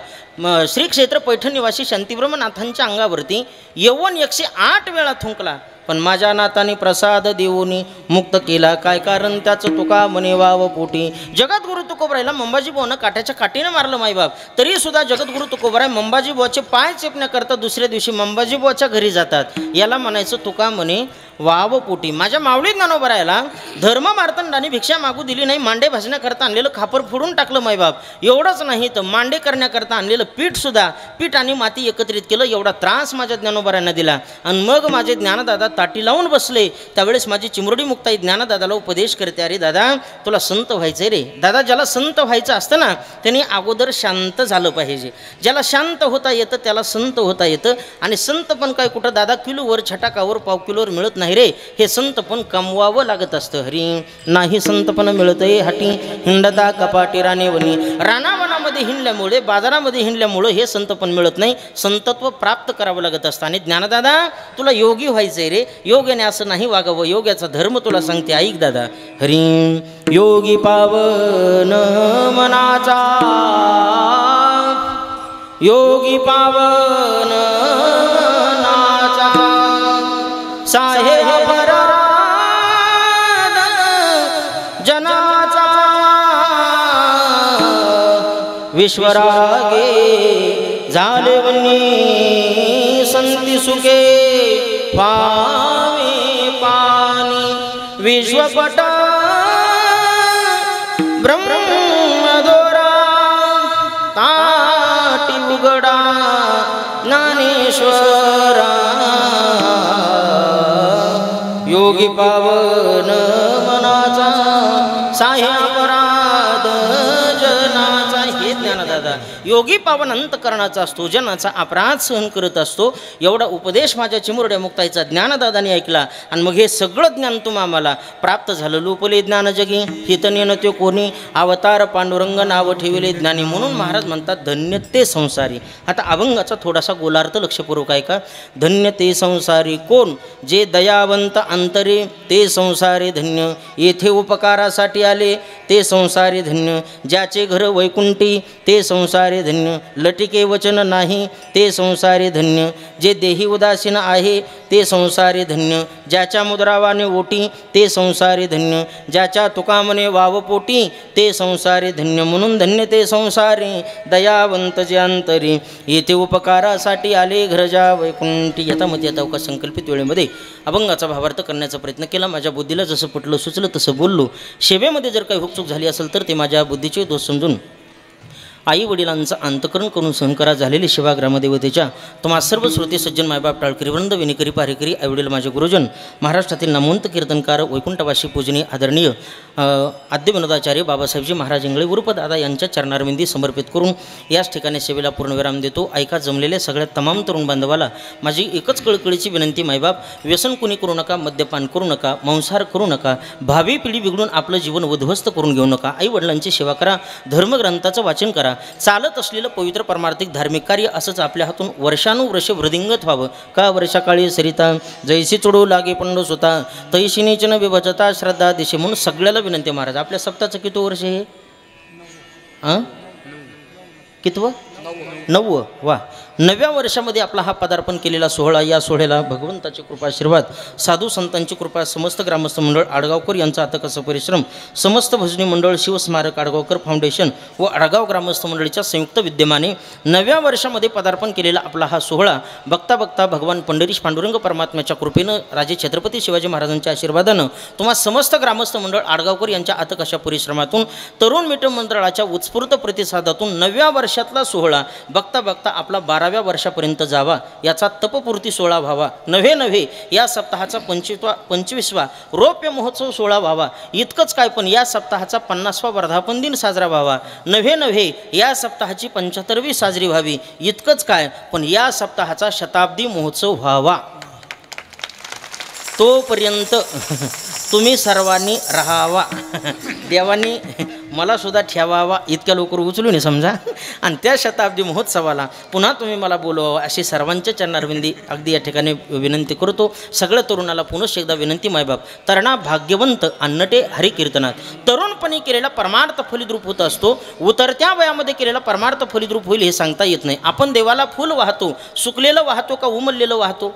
श्री क्षेत्र पैठण निवासी शांतिब्रह्मनाथांच्या अंगावरती यौवन 108 वेळा थुंकला पण माझ्या नाताने प्रसाद देऊनी मुक्त केला. काय कारण त्याचं तुका म्हणे वाव पोटी. जगद्गुरु तुकोबरायला मंबाजी बुवानं काट्याच्या काठीनं मारलं मायबाप. तरी सुद्धा जगद्गुरु तुकोबराय मंबाजी बुवाचे पाय चेपण्याकरता दुसऱ्या दिवशी मंबाजी बुवाच्या घरी जातात. याला म्हणायचं तुका म्हणे वाव पोटी. माझ्या मावळी ज्ञानोबरायला धर्म मार्तंडाने भिक्षा मागू दिली नाही. मांडे भाजण्याकरता आणलेलं खापर फोडून टाकलं मायबाप. एवढंच नाही तर मांडे करण्याकरता आणलेलं पीठ आणि माती एकत्रित केलं. एवढा त्रास माझ्या ज्ञानोबरायांना दिला. आणि मग माझे ज्ञानदादा ताटी लावून बसले. त्यावेळेस माझी चिमुरडी मुक्ताई ज्ञानदादाला उपदेश करते. अरे दादा तुला संत व्हायचंय रे. दादा ज्याला संत व्हायचं असतं ना त्यांनी अगोदर शांत झालं पाहिजे. ज्याला शांत होता येतं त्याला संत होता येतं. आणि संत पण काय कुठं दादा किलोवर छटाकावर पाव किलोवर मिळत नाही रे. हे संत पण कमवावं लागत असतं. हरी नाही संत पण मिळतंय हाटी हिंडता कपाटी राणेवणी. रानावनामध्ये हिंडल्यामुळे बाजारामध्ये हिंडल्यामुळं हे संत पण मिळत नाही. संतत्व प्राप्त करावं लागत असतं. आणि ज्ञानदादा तुला योगी व्हायचंय रे. योग्याने असं नाही वागावं. योग्याचा धर्म तुला सांगते ऐक दादा. हरी योगी पावन मनाचा योगी पावन नाचा साहेब जनाचा विश्वरागे झाले वनी संती सुखे पावे पाणी विश्वपट ब्रह्मदोरा ताटी उघडा ज्ञानेश्वरा योगी पावन मनाचा साहेबराद जनाचा. हे ज्ञानदादा योगी पावन अंतकरणाचा असतो. जनाचा अपराध सहन करत असतो. एवढा उपदेश माझ्या चिमुरड्या मुक्ताईचा ज्ञानदादाने ऐकला. आणि मग हे सगळं ज्ञान तुम्हा आम्हाला प्राप्त झालं. लोपले ज्ञान जगी हितनेन त्यो कोणी अवतार पांडुरंग नाव ठेविले ज्ञानी. म्हणून महाराज म्हणतात धन्य ते संसारी. आता अभंगाचा थोडासा गोलार्थ लक्षपूर्वक आहे का. धन्य ते संसारी कोण जे दयावंत अंतरे ते संसारी धन्य. येथे उपकारासाठी आले ते संसारी धन्य. ज्याचे घर वैकुंठी ते संसारी संसारी धन्य. लटिके वचन नाही ते संसारी धन्य. जे देही उदासीन आहे ते संसारी धन्य. ज्याच्या मुद्रावाने ओटी ते संसारी धन्य. ज्याच्या तुकामने वावपोटी ते संसारी धन्य. म्हणून धन्य ते संसारी दयावंत जे अंतरी. येथे उपकारासाठी आले घरजा वैकुंठी. यथामती यथावकाश संकल्पित वेळेमध्ये अभंगाचा भावार्थ करण्याचा प्रयत्न केला. माझ्या बुद्धीला जसं पटलं सुचलं तसं बोललो. सेवेमध्ये जर काही हुकचूक झाली असेल तर ते माझ्या बुद्धीचे दोष समजून आई वडिलांचं अंतकरण करून सहनकरा झालेली सेवा ग्रामदेवतेच्या तुम्हा सर्व श्रोते सज्जन मायबाप टाळकरी वृंद विनिकरी पारेकरी आईवडील माझे गुरुजन महाराष्ट्रातील नामवंत कीर्तनकार वैकुंठवासी पूजनीय आदरणीय आद्य विनोदाचार्य बाबासाहेबजी महाराज इंगळे उर्फ दादा यांच्या चरणारविंदी समर्पित करून याच ठिकाणी सेवेला पूर्णविराम देतो. ऐका जमलेल्या सगळ्या तमाम तरुण बांधवाला माझी एकच कळकळीची विनंती. मायबाप व्यसन कुणी करू नका, मद्यपान करू नका, मांसाहार करू नका, भावी पिढी बिघडून आपलं जीवन उद्ध्वस्त करून घेऊ नका. आई वडिलांची सेवा करा, धर्मग्रंथाचं वाचन करा. चालत असलेलं पवित्र परमार्थिक धार्मिक कार्य असंच आपल्या हातून वर्षानुवर्ष वृद्धिंगत व्हावं. का वर्षाकाळी सरिता जैसी चढू लागे पंडो स्वतः तैशी नीचन विभजता श्रद्धा दिशे. म्हणून सगळ्याला विनंती महाराज, आपल्या सप्ताहाचं किती वर्ष हे? कितवं? 9वं. वा. 9व्या वर्षामध्ये आपला हा पदार्पण केलेला सोहळा. या सोहळ्याला भगवंताची कृपा आशीर्वाद, साधू संतांची कृपा, समस्त ग्रामस्थ मंडळ आडगावकर यांचा अथक असं परिश्रम, समस्त भजनी मंडळ, शिवस्मारक आडगावकर फाउंडेशन व आडगाव ग्रामस्थ मंडळीच्या संयुक्त विद्यमाने 9व्या वर्षामध्ये पदार्पण केलेला आपला हा सोहळा बघता बघता भगवान पंढरीश पांडुरंग परमात्म्याच्या कृपेनं राजे छत्रपती शिवाजी महाराजांच्या आशीर्वादानं तुम्हा समस्त ग्रामस्थ मंडळ आडगावकर यांच्या अथक अशा परिश्रमातून तरुण मित्र मंडळाच्या उत्स्फूर्त प्रतिसादातून 9व्या वर्षातला सोहळा बघता बघता आपला 12व्या वर्षापर्यंत जावा. याचा तपपूर्ती सोहळा व्हावा. नव्हे या सप्ताहाचा 25वा रौप्य महोत्सव सोहळा व्हावा. इतकंच काय, पण या सप्ताहाचा 50वा वर्धापन दिन साजरा व्हावा. नव्हे या सप्ताहाची 75वी साजरी व्हावी. इतकंच काय, पण या सप्ताहाचा शताब्दी महोत्सव व्हावा. तोपर्यंत तुम्ही सर्वांनी राहावा. देवानी मला सुद्धा ठेवावा. इतक्या लवकर उचलून समजा. आणि त्या शताब्दी महोत्सवाला पुन्हा तुम्ही मला बोलवावं अशी सर्वांच्या चरणारविंदी अगदी या ठिकाणी विनंती करतो. सगळ्या तरुणाला पुनश्च एकदा विनंती. मायबाप तरणा भाग्यवंत अन्नटे हरिकीर्तनात. तरुणपणी केलेला परमार्थ फलिद्रूप होत असतो. उतरत्या वयामध्ये केलेला परमार्थ फलिद्रूप होईल हे सांगता येत नाही. आपण देवाला फुल वाहतो, सुकलेलं वाहतो का उमललेलं वाहतो?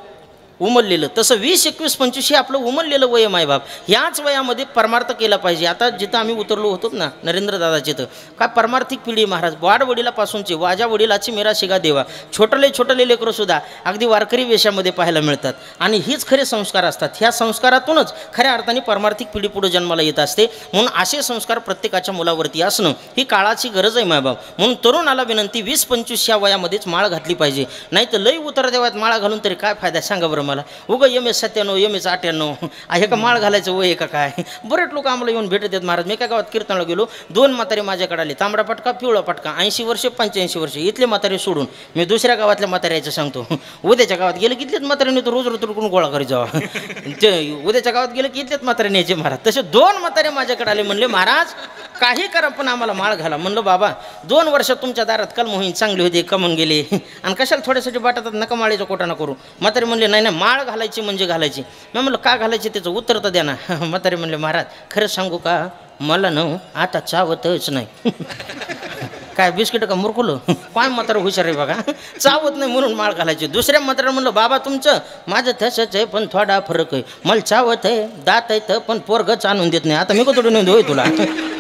उमललेलं. तसं 20, 21, 25 हे आपलं उमललेलं वय मायबाप. ह्याच वयामध्ये परमार्थ केला पाहिजे. आता जिथं आम्ही उतरलो होतो ना नरेंद्र दादाचे, तर काय परमार्थिक पिढी महाराज. वाड वडिलापासूनचे वाजा वडिलाची मेरा शिगा देवा. छोटले लेकरं सुद्धा अगदी वारकरी वेशामध्ये पाहायला मिळतात. आणि हीच खरे संस्कार असतात. ह्या संस्कारातूनच खऱ्या अर्थाने परमार्थिक पिढी पुढे जन्माला येत असते. म्हणून असे संस्कार प्रत्येकाच्या मुलावरती असणं ही काळाची गरज आहे मायबाप. म्हणून तरुणाला विनंती, 20-25 या वयामध्येच माळ घातली पाहिजे. नाही तर लई उतर देवात माळा घालून तरी काय फायदा सांगा बरं मला. उगा MS 97, MS 98 आहे का माळ घालायचं वय आहे का काय? बरेच लोक आम्हाला येऊन भेटत आहेत महाराज. मी काय गावात कीर्तनाला गेलो, 2 म्हातारे माझ्याकडे आले. तांबडा पटका पिवळा पटका, 80 वर्ष 85 वर्ष. इथले म्हातारे सोडून मी दुसऱ्या गावातल्या म्हाताऱ्याचं सांगतो. उद्याच्या गावात गेलं की इथलेच म्हाताऱ्याने तो रोज करून गोळा करी जावा. ते उद्याच्या गावात गेलं की इथलेच म्हातारे न्यायचे महाराज. तसे 2 म्हातारे माझ्याकडे आले. म्हणले महाराज काही करा पण आम्हाला माळ घाला. म्हणलं बाबा 2 वर्षात तुमच्या दारात काल मोहीन चांगली होती, कमून गेले आणि कशाला थोड्यासाठी बाटातात नका माळेचा कोटा ना करू. म्हातारे म्हणले नाही माळ घालायची म्हणजे घालायची. मी म्हणलं का घालायची त्याचं उत्तर तर द्या ना. म्हातारे म्हणले महाराज खरंच सांगू का, मला न आता चावतच नाही. काय बिस्किट का मुरकुलं काय म्हातारं हुशार आहे बघा. चावत नाही म्हणून माळ घालायची. दुसऱ्या म्हातारा म्हणलं बाबा तुमचं माझं तसंच आहे पण थोडा फरक आहे. मला चावत आहे, दात आहे तर पण पोरगच आणून देत नाही. आता मी कधी नेऊन देऊ तुला.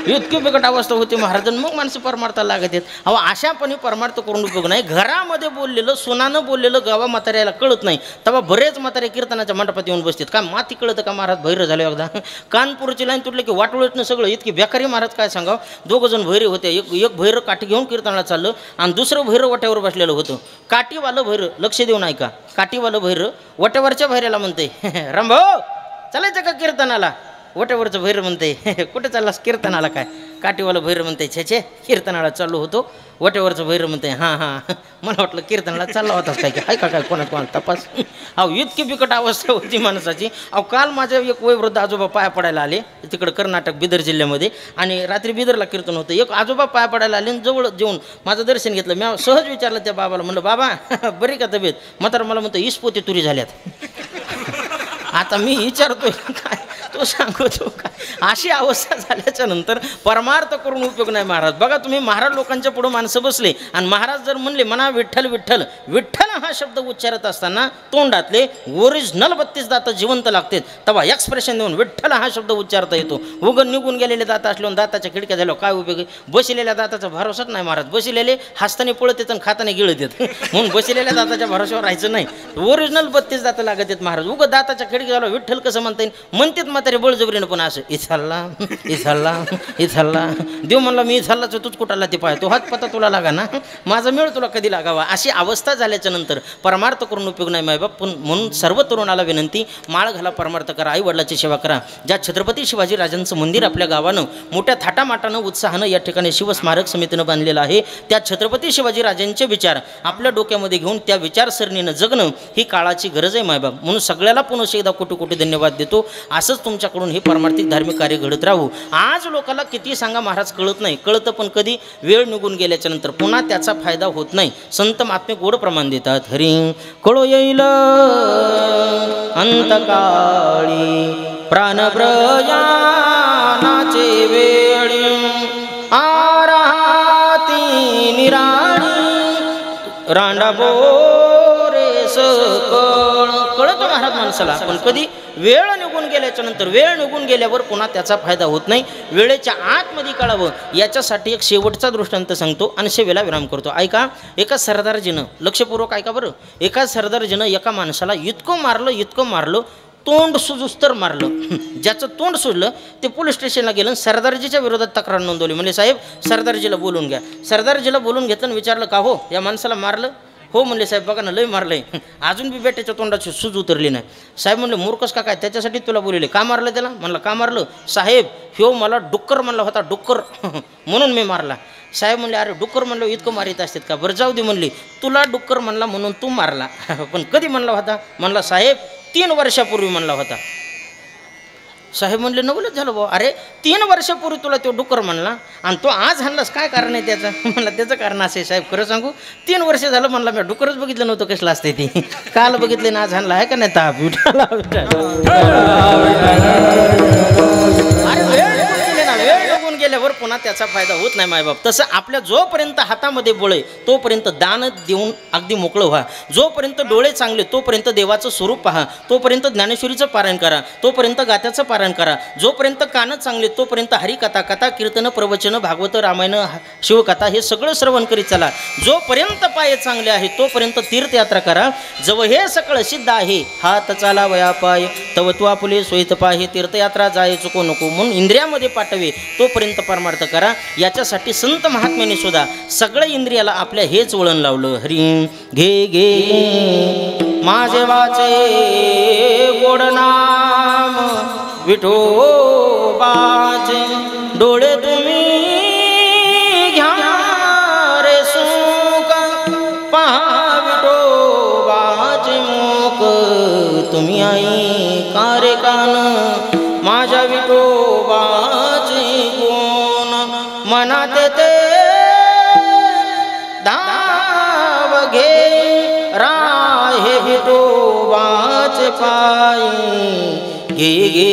इतकी बिकट अवस्था होती महाराज. मग माणसं परमार्थाला लागत आहेत. अहो अशापणे परमार्थ करून उपयोग नाही. घरामध्ये बोललेलं सुनानं बोललेलं गावा म्हाताऱ्याला कळत नाही. तेव्हा बरेच म्हातारे कीर्तनाच्या मंडपात येऊन बसतात. काय माती कळतं का महाराज? भैर झाले एकदा. कानपूरची लाईन तुटले की वाटोळीतनं सगळं इतकी बेकारी महाराज काय सांगावं. 2 जण भैरे होते. एक भैर काठी घेऊन कीर्तनाला चाललं आणि दुसरं भैर वाट्यावर बसलेलं होतं. काठीवालं भैर लक्ष देऊन ऐका. काठीवालं भैर वाट्यावरच्या भैऱ्याला म्हणते रामभाऊ चालायचं का कीर्तनाला? वट्यावरचं भैर म्हणते कुठे चाललास कीर्तनाला? काय काठीवालं भैर म्हणते छे कीर्तनाला चाललो होतो. वट्यावरचं भैर म्हणते हां मला वाटलं कीर्तनाला चालला होतास काय आहे का काय कोणाला तपास. अहो इतकी बिकट अवस्था होती माणसाची. अहो काल माझ्या एक वयोवृद्ध आजोबा पाया पडायला आले तिकडं कर्नाटक बिदर जिल्ह्यामध्ये. आणि रात्री बिदरला कीर्तन होतं. एक आजोबा पाया पडायला आले आणि जवळ जेवून माझं दर्शन घेतलं. मी सहज विचारलं त्या बाबाला, म्हणलं बाबा बरी का तब्येत? म्हातारा मला म्हणतं 20 पोते तुरी झाल्यात. आता मी विचारतोय काय तो सांगू तो का अशी अवस्था झाल्याच्या नंतर परमार्थ करून उपयोग नाही महाराज. बघा तुम्ही महाराज लोकांच्या पुढे माणसं बसले आणि महाराज जर म्हणले म्हणा विठ्ठल विठ्ठल विठ्ठल हा शब्द उच्चारत असताना तोंडातले ओरिजिनल 32 दात जिवंत लागतात. तेव्हा एक्सप्रेशन देऊन विठ्ठल हा शब्द उच्चारता येतो. उगन निघून गेलेले दात असल्यावर दाताच्या खिडक्या झाल्या काय उपयोग? बसलेल्या दाताचा भरोसाच नाही महाराज. बसलेले हसताना पळत येत आणि खाताने गिळत येत म्हणून बसलेल्या दाताच्या भरोशावर राहायचं नाही. ओरिजिनल 32 दात लागत आहेत महाराज. उगं दाताच्या खिडक्या झाला विठ्ठल कसं म्हणता येईल म्हणतात म्हातारे बळजबरीनं. पण असं इथाला इथाला इथाला देव म्हणला मी इथालाच तूच कुठाला ते पाय तो हात पता तुला लागा ना माझा मेळ तुला कधी लागावा. अशी अवस्था झाल्याच्या नंतर परमार्थ करून उपयोग नाही मायबाप. पण म्हणून सर्व तरुणाला विनंती माळ घाला परमार्थ करा आई वडिलाची सेवा करा. ज्या छत्रपती शिवाजी राजांचं मंदिर आपल्या गावानं मोठ्या थाटामाटानं उत्साहानं या ठिकाणी शिवस्मारक समितीनं बांधलेलं आहे. त्या छत्रपती शिवाजी राजांचे विचार आपल्या डोक्यामध्ये घेऊन त्या विचारसरणीनं जगणं ही काळाची गरज आहे मायबाप. म्हणून सगळ्याला पुन्हा एकदा कोटी कोटी धन्यवाद देतो. असंच तुमच्याकडून हे परमार्थिक धार्मिक कार्य घडत राहू. आज लोकांना किती सांगा महाराज कळत नाही. कळतं पण कधी वेळ निघून गेल्याच्या नंतर पुन्हा त्याचा फायदा होत नाही. संत महात्मे गोड प्रमाण देतात. हरी कळो येईल अंतकाळी प्राणप्रयाणाचे वेळी आराती निराळी रांडा बोरे सकळ. कळतं महाराज माणसाला पण कधी वेळ निघून गेल्याच्या नंतर वेळ निघून गेल्यावर पुन्हा त्याचा फायदा होत नाही. वेळेच्या आतमध्ये कळावं याच्यासाठी एक शेवटचा दृष्टांत सांगतो आणि सेवेला विराम करतो. ऐका. एका सरदारजीनं लक्षपूर्वक ऐका बरं. एका सरदारजीनं एका माणसाला इतकं मारलं तोंड सुजूस्तर मारलं. ज्याचं तोंड सुजलं ते पोलीस स्टेशनला गेलं. सरदारजीच्या विरोधात तक्रार नोंदवली. म्हणजे साहेब सरदारजीला बोलून घ्या. सरदारजीला बोलून घेतलं आणि विचारलं का हो या माणसाला मारलं? हो म्हणले साहेब बघा ना लय मारलंय अजून बी बेट्याच्या तोंडाची सूज उतरली नाही. साहेब म्हणले मूर्खस का काय त्याच्यासाठी तुला बोलले का मारलं त्याला? म्हणलं का मारलं? साहेब ह्यो मला डुक्कर म्हणला होता डुक्कर म्हणून मी मारला. साहेब म्हणले अरे डुक्कर म्हणलं इतकं मारित असतात का? बरं जाऊ दे म्हणली तुला डुक्कर म्हणला म्हणून तू मारला पण कधी म्हणला होता? म्हणला साहेब 3 वर्षापूर्वी म्हणला होता. साहेब म्हणले नवलच झालं भाऊ. अरे 3 वर्षापूर्वी तुला तो डुक्कर म्हणला आणि तो आज हाणलास काय कारण आहे त्याचं? म्हणलं त्याचं कारण असं आहे साहेब खरं सांगू 3 वर्ष झालं म्हणला मी डुक्करच बघितलं नव्हतं कसलं असते ती काल बघितले ना आज हाणला आहे का नाही ताप विठाला वेळ निघून गेल्यावर पुन्हा त्याचा फायदा होत नाही मायबाप. तसं आपल्या जोपर्यंत हातामध्ये बळ आहे तोपर्यंत दान देऊन अगदी मोकळं व्हा. जोपर्यंत डोळे चांगले तोपर्यंत देवाचं स्वरूप पहा. तोपर्यंत ज्ञानेश्वरीचं पारायण करा. तोपर्यंत गात्याचं पारायण करा. जोपर्यंत कान चांगले तोपर्यंत हरिकथा कथा कीर्तन प्रवचन भागवत रामायण शिवकथा हे सगळं श्रवण करीत चला. जोपर्यंत पाय चांगले आहे तोपर्यंत तीर्थयात्रा करा. जव हे सगळं सिद्ध आहे हात चाला वया पाय तव तू आपुले सोयीत पाय तीर्थयात्रा जाय चुको नको म्हणून इंद्रियामध्ये पाठवे तोपर्यंत परमार्थ करा. याच्यासाठी संत महात्म्याने सुद्धा सगळ्या इंद्रियाला आपल्या हेच वळण लावलं. हरी घे घे माझे वाचे गोड नाम विठोबाचे डोळे तुम्ही घ्या रे सुख पहा विठोबाचे मुख तुम्ही आई कारे कान माझ्या विठोबाचे गुण मनात ते धाव घे राहे विठोबाचे पायी घे घे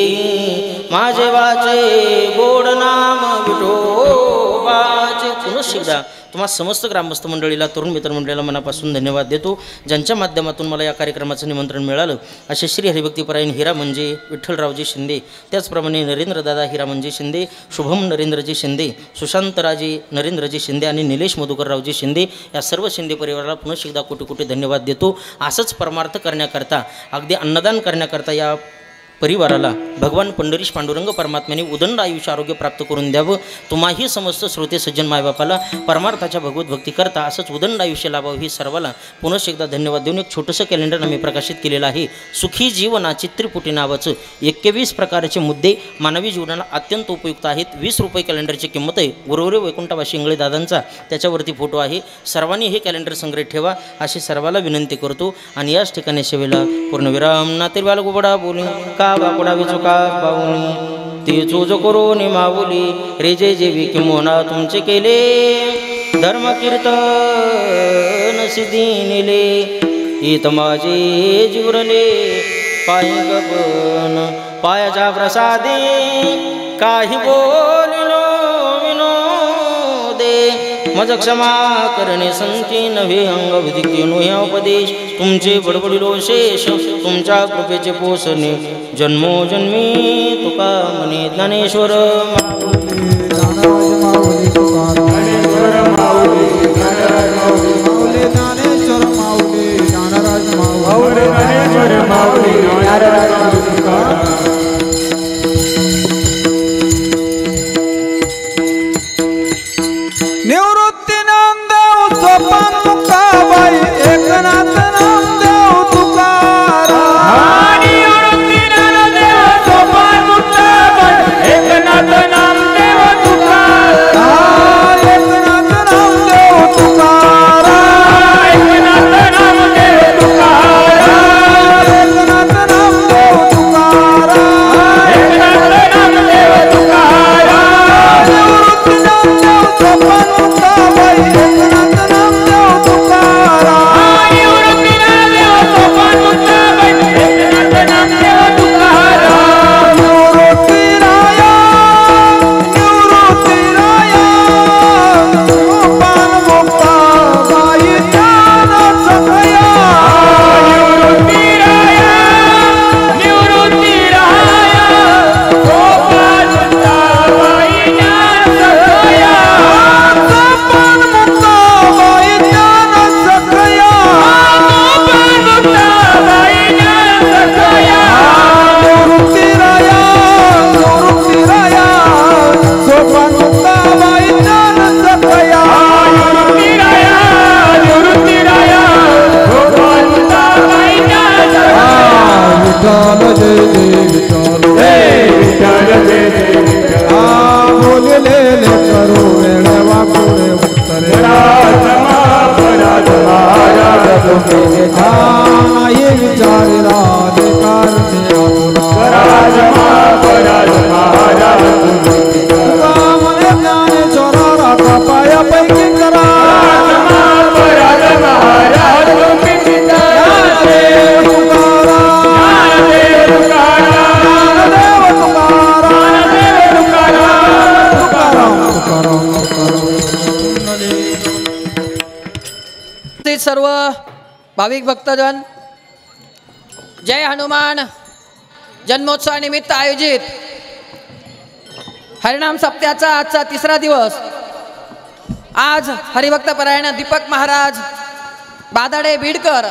माझे वाचे गोड नाम विठोबाचे. पुन्हा शिकदा तुम्हा समस्त ग्रामस्थ मंडळीला तरुण मित्र मंडळीला मनापासून धन्यवाद देतो. ज्यांच्या माध्यमातून मला या कार्यक्रमाचं निमंत्रण मिळालं असे श्री हरिभक्तीपरायण हिरा म्हणजे विठ्ठलरावजी शिंदे, त्याचप्रमाणे नरेंद्रदादा हिरा म्हणजे शिंदे, शुभम नरेंद्रजी शिंदे, सुशांतराजे नरेंद्रजी शिंदे आणि निलेश मधुकररावजी शिंदे या सर्व शिंदे परिवाराला पुन्हा एकदा कोटी कोटी धन्यवाद देतो. असंच परमार्थ करण्याकरता अगदी अन्नदान करण्याकरता या परिवाराला भगवान पंढरीश पांडुरंग परमात्म्याने उदंड आयुष्य आरोग्य प्राप्त करून द्यावं. तुम्हाही समस्त श्रोते सज्जन मायबापाला परमार्थाच्या भगवत भक्ती करता असंच उदंड आयुष्य लाभावं ही सर्वाला पुन्हा एकदा धन्यवाद देऊन एक छोटंसं कॅलेंडर आम्ही प्रकाशित केलेलं आहे. सुखी जीवनाची त्रिपुटी नावाचं 21 प्रकारचे मुद्दे मानवी जीवनाला अत्यंत उपयुक्त आहेत. 20 रुपये कॅलेंडरची किंमत आहे. गुरुवरे वैकुंठवासी इंगळे दादांचा त्याच्यावरती फोटो आहे. सर्वांनी हे कॅलेंडर संग्रहित ठेवा अशी सर्वाला विनंती करतो. आणि याच ठिकाणी सेवेला पूर्णविराम. नातेवाल गोबडा बोली का बाकुडा विचुका पाहुणी ते चोज करून माऊली रे जे जेवी किमोना तुमचे केले धर्म कीर्तन सिद्धी नेले ईत माझे जिवरले पाय गपन पायाच्या प्रसादी काही बोललो विनोदे मज क्षमा करणे संती नव्हे अंग विधिके नो उपदेश तुमचे बडबडिलो शेष तुमच्या कृपेचे पोषणे जन्मोजन्मी तुका म्हणे ज्ञानेश्वर निवृत्ती नामदेव सोपान मुक्ताबाई एकनाथ नामदेव तुकाराम निवृत्ती नामदेव सोपान मुक्ताबाई एकनाथ नामदेव तुकाराम एकनाथ नामदेव तुकाराम एकनाथ नामदेव तुकाराम एकनाथ नामदेव तुकाराम एकनाथ नामदेव तुकाराम निवृत्ती नामदेव सोपान सर्व भाविक भक्तजन जय हनुमान जन्मोत्सवानिमित्त आयोजित हरिनाम सप्त्याचा आजचा तिसरा दिवस आज हरिभक्त परायण दीपक महाराज बादाडे बीडकर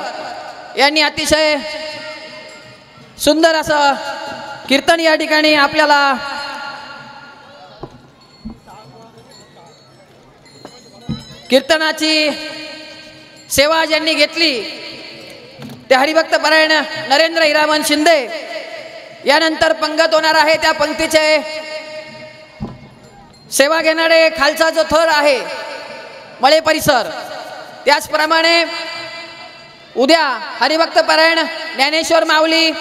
यांनी अतिशय सुंदर असं कीर्तन या ठिकाणी आपल्याला कीर्तनाची सेवा ज्यांनी घेतली ते हरिभक्त परायण नरेंद्र हिरामन शिंदे यानंतर पंगत होणार आहे त्या पंक्तीचे सेवा घेणारे खालचा जो थर आहे मळे परिसर त्याचप्रमाणे उद्या हरिभक्त परायण ज्ञानेश्वर माऊली